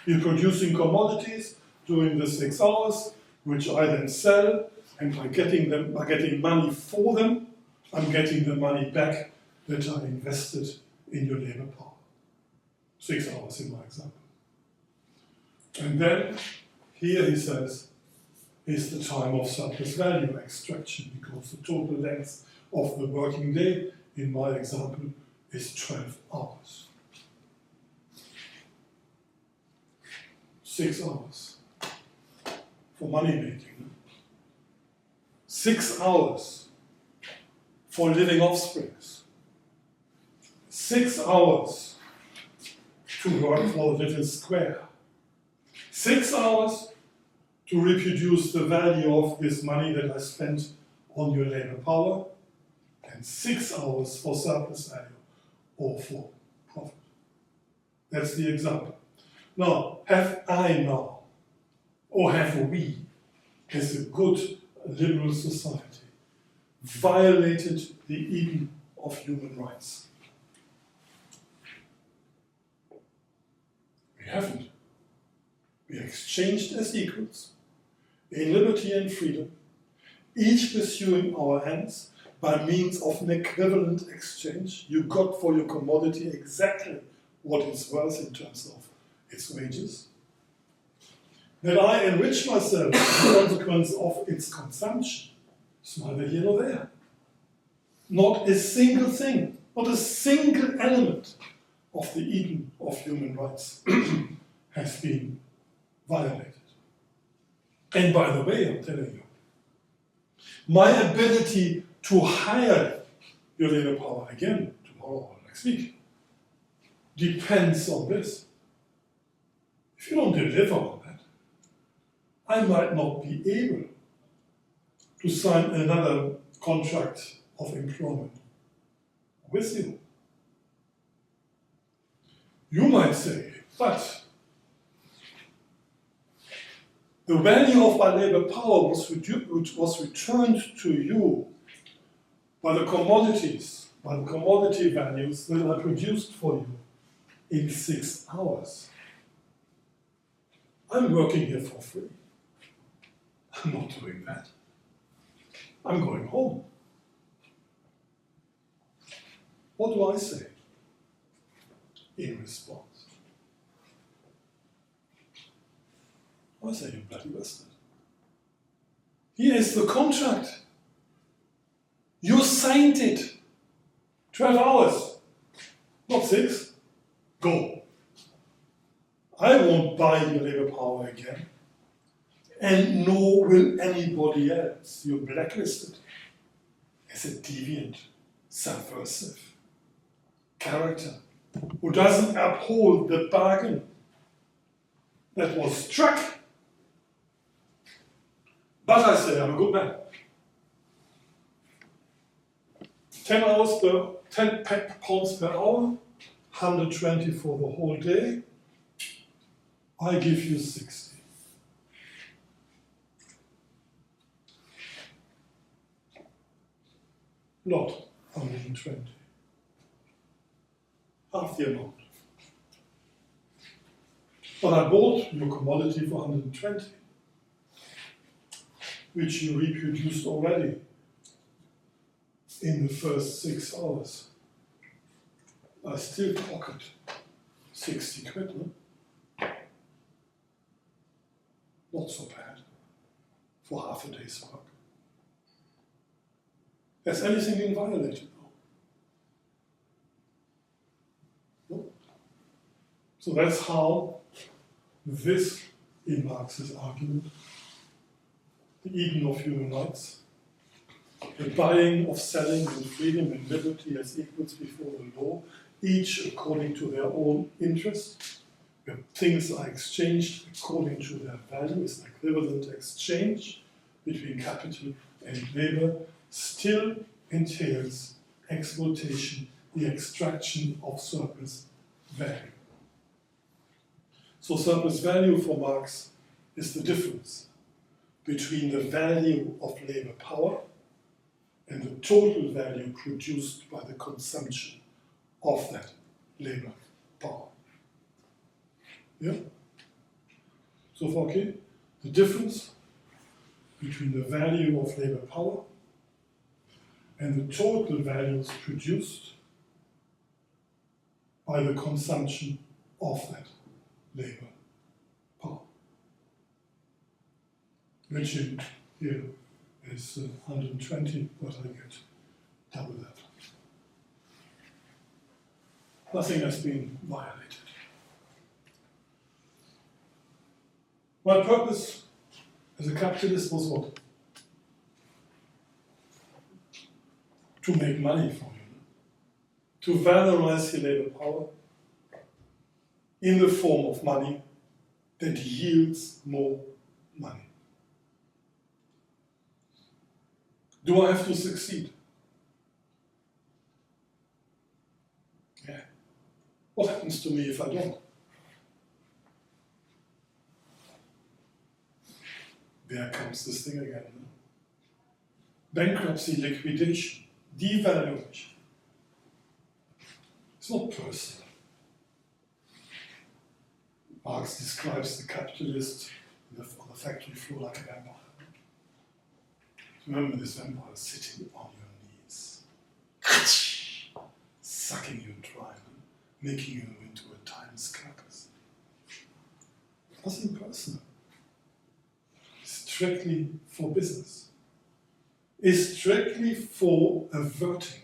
[SPEAKER 1] You're producing commodities during the 6 hours, which I then sell, and by getting money for them, I'm getting the money back that I invested in your labor power. 6 hours in my example. And then, here he says, is the time of surplus value extraction, because the total length of the working day, in my example, is 12 hours. 6 hours for money making. 6 hours for living offsprings. 6 hours to work for a little square. 6 hours to reproduce the value of this money that I spent on your labor power, and 6 hours for surplus value or for profit. That's the example. Now, have I now, or have we, as a good liberal society, violated the Eden of human rights? We haven't. We exchanged as equals, in liberty and freedom, each pursuing our ends by means of an equivalent exchange. You got for your commodity exactly what it's worth in terms of its wages. That I enrich myself as a consequence of its consumption is neither here nor there. Not a single thing, not a single element of the Eden of human rights has been violated. And by the way, I'm telling you, my ability to hire your labor power again tomorrow or next week depends on this. If you don't deliver on that, I might not be able to sign another contract of employment with you. You might say, but the value of my labor power was returned to you by the commodities, by the commodity values that I produced for you in 6 hours. I'm working here for free. I'm not doing that. I'm going home. What do I say in response? I say, you bloody bastard. Here is the contract. You signed it. 12 hours, not 6. Go. I won't buy your labor power again. And nor will anybody else. You're blacklisted as a deviant, subversive character who doesn't uphold the bargain that was struck. But I say, I'm a good man. 10 pounds per hour, 120 for the whole day. I give you 60. Not 120. Half the amount. But I bought your commodity for 120, which you reproduced already in the first 6 hours. I still pocket 60 quid, no? Not so bad. for half a day's work. Has anything been violated? No. So that's how this, in Marx's argument, the Eden of human rights, the buying of selling and freedom and liberty as equals before the law, each according to their own interest, where things are exchanged according to their value, is an equivalent exchange between capital and labor, still entails exploitation, the extraction of surplus value. So surplus value for Marx is the difference between the value of labor power and the total value produced by the consumption of that labor power. Yeah? So far, okay? The difference between the value of labor power and the total values produced by the consumption of that labor power. Which in here is 120, but I get double that. Nothing has been violated. My purpose as a capitalist was what? To make money from you. To valorize your labor power in the form of money that yields more money. Do I have to succeed? Yeah. What happens to me if I don't? There comes this thing again. No? Bankruptcy, liquidation, devaluation. It's not personal. Marx describes the capitalist on the factory floor like a vampire. Remember this vampire sitting on your knees, sucking you dry, making you into a timeless carcass. Nothing personal. Strictly for business. Is strictly for averting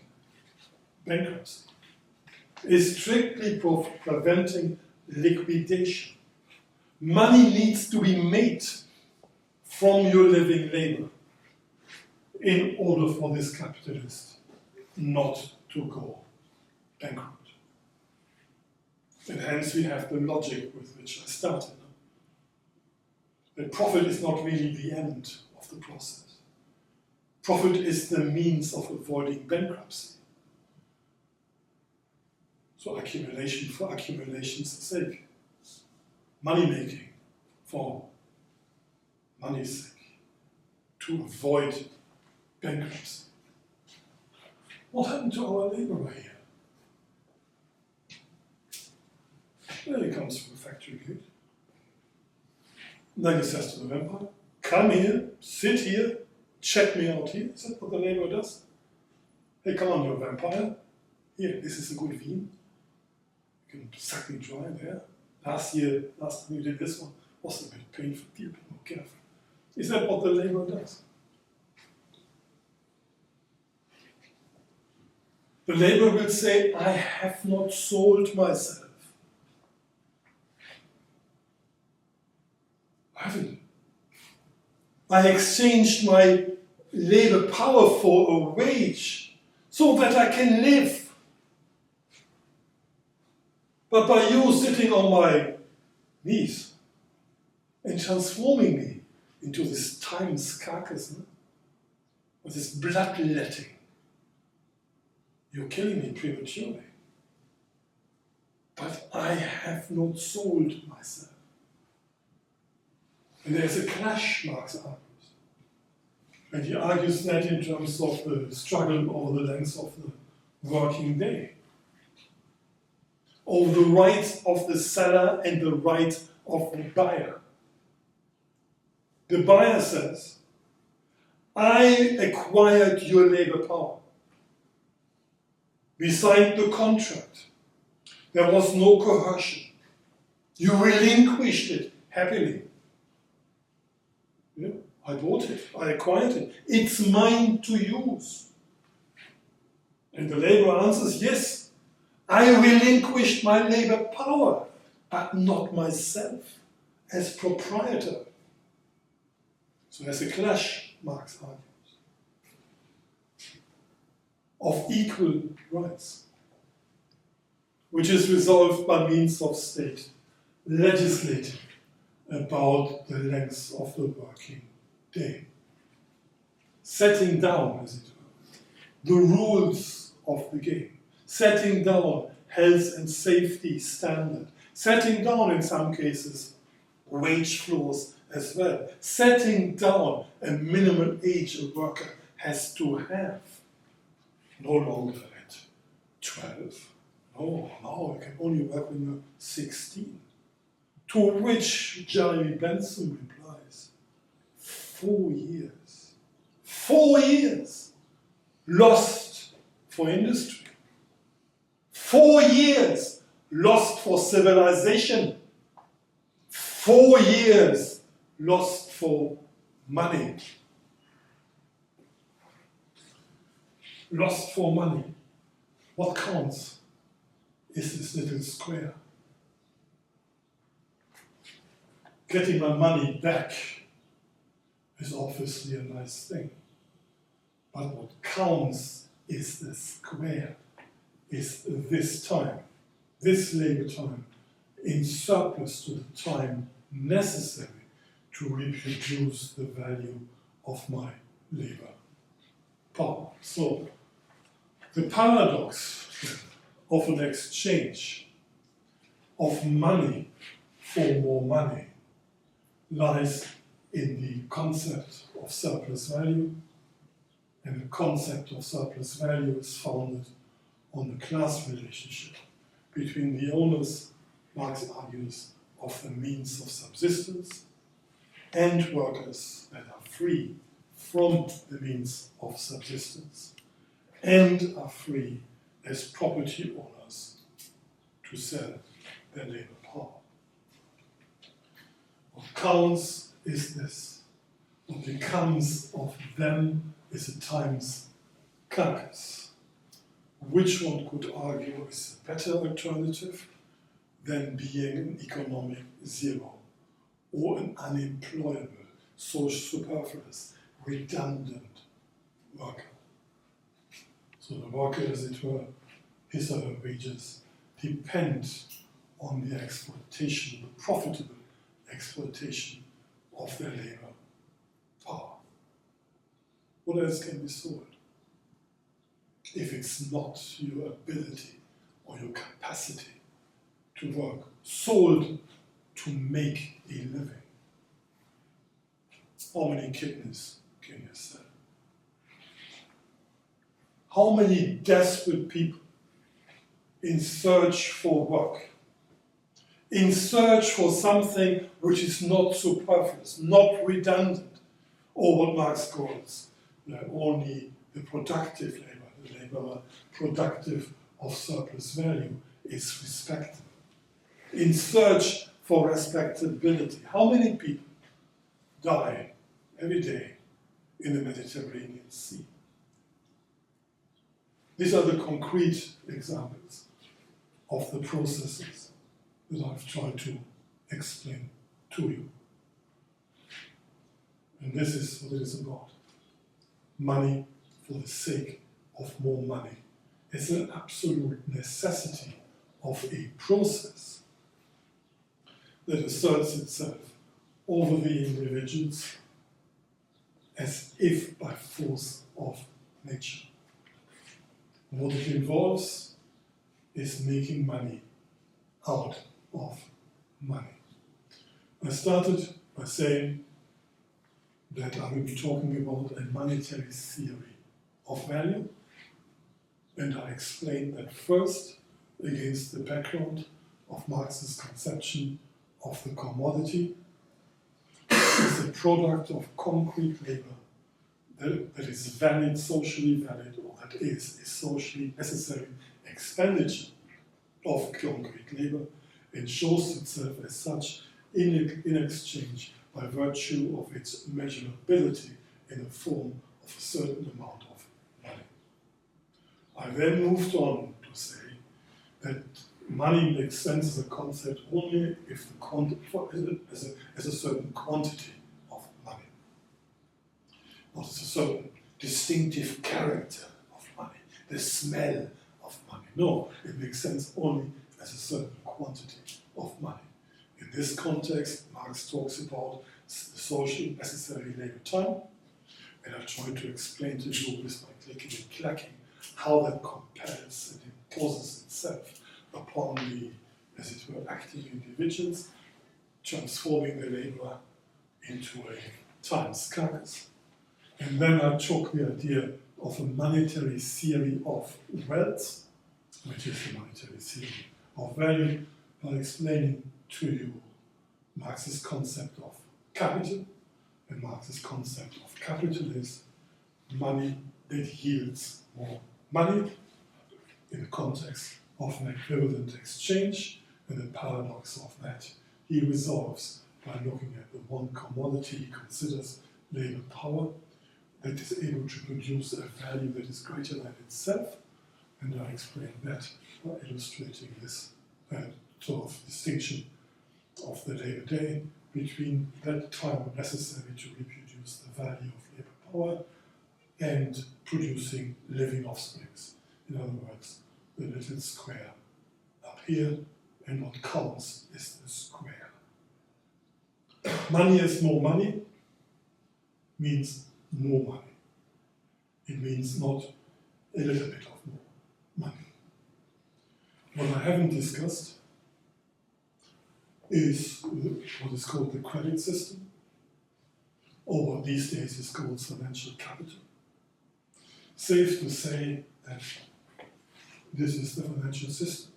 [SPEAKER 1] bankruptcy. Is strictly for preventing liquidation. Money needs to be made from your living labor in order for this capitalist not to go bankrupt. And hence we have the logic with which I started. That profit is not really the end of the process. Profit is the means of avoiding bankruptcy. So accumulation for accumulation's sake. Money making for money's sake. To avoid bankruptcy. What happened to our laborer here? Well, he comes from the factory gate. Then he says to the vampire, come here, sit here, check me out here. Is that what the laborer does? Hey, come on, you're a vampire. Here, this is a good vine. You can suck me dry there. Last time you did this one, was a bit painful. Be more careful. Is that what the laborer does? The laborer will say, I have not sold myself. I haven't. I exchanged my labor power for a wage so that I can live. But by you sitting on my knees and transforming me into this timeless carcass, with this bloodletting, you're killing me prematurely. But I have not sold myself. And there's a clash, Marx argues. And he argues that in terms of the struggle over the length of the working day. Over the rights of the seller and the rights of the buyer. The buyer says, I acquired your labor power. We signed the contract. There was no coercion. You relinquished it happily. Yeah? I bought it, I acquired it, it's mine to use. And the labor answers, yes, I relinquished my labor power, but not myself as proprietor. So there's a clash, Marx argues, of equal rights, which is resolved by means of state legislating about the length of the working day, setting down, as it were, the rules of the game, setting down health and safety standard, setting down, in some cases, wage floors as well, setting down a minimum age a worker has to have, no longer at 12. No, now you can only work when you're 16. To which Jeremy Bentham replies, 4 years. 4 years lost for industry. 4 years lost for civilization. 4 years lost for money. Lost for money. What counts is this little square. Getting my money back is obviously a nice thing. But what counts is the square, is this time, this labor time, in surplus to the time necessary to reproduce the value of my labor power. So, the paradox of an exchange of money for more money lies in the concept of surplus value, and the concept of surplus value is founded on the class relationship between the owners, Marx argues, of the means of subsistence and workers that are free from the means of subsistence and are free as property owners to sell their labor power. What counts is this. What becomes of them is a time's carcass, which one could argue is a better alternative than being an economic zero or an unemployable, social superfluous, redundant worker. So the worker, as it were, his or her wages depend on the exploitation, the profitable exploitation of their labor power. What else can be sold? If it's not your ability or your capacity to work, sold to make a living. How many kidneys can you sell? How many desperate people in search for work, in search for something which is not superfluous, not redundant, or what Marx calls only the productive labor, the labor productive of surplus value, is respected. In search for respectability, how many people die every day in the Mediterranean Sea? These are the concrete examples of the processes that I've tried to explain to you. And this is what it is about. Money for the sake of more money. It's an absolute necessity of a process that asserts itself over the individuals as if by force of nature. And what it involves is making money out of money. I started by saying that I will be talking about a monetary theory of value, and I explained that first against the background of Marx's conception of the commodity as a product of concrete labor that is valid, socially valid, or that is a socially necessary expenditure of concrete labor, and shows itself as such in exchange by virtue of its measurability in the form of a certain amount of money. I then moved on to say that money makes sense as a concept only if the as a certain quantity of money, not as a certain distinctive character of money, the smell of money. No, it makes sense only as a certain quantity of money. In this context, Marx talks about the socially necessary labor time, and I try to explain to you with my clicking and clacking how that compels and imposes itself upon the, as it were, active individuals, transforming the labor into a times carcass. And then I took the idea of a monetary theory of wealth, which is the monetary theory of value, by explaining to you Marx's concept of capital and Marx's concept of capitalism, money that yields more money in the context of an equivalent exchange, and the paradox of that he resolves by looking at the one commodity he considers labor power that is able to produce a value that is greater than itself, and I explain that by illustrating this sort of distinction of the labor day between that time necessary to reproduce the value of labor power and producing living offsprings. In other words, the little square up here, and what counts is the square. Money is more money means more money. It means not a little bit of more money. What I haven't discussed is what is called the credit system, or what these days is called financial capital. Safe to say that this is the financial system,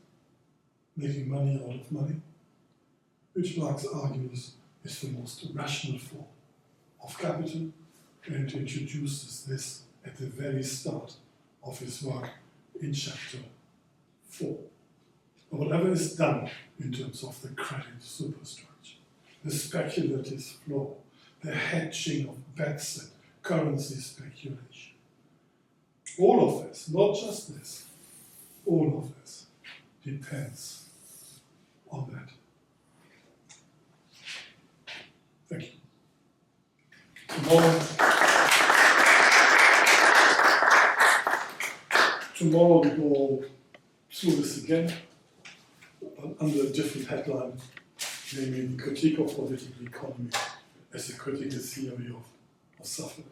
[SPEAKER 1] making money out of money, which Marx argues is the most rational form of capital, and introduces this at the very start of his work in chapter 4. But whatever is done in terms of the credit superstructure, the speculative flow, the hedging of bets and currency speculation, all of this, not just this, all of this depends on that. Thank you. Tomorrow we go through this again, but under a different headline, namely the critique of political economy as a critical theory of suffering.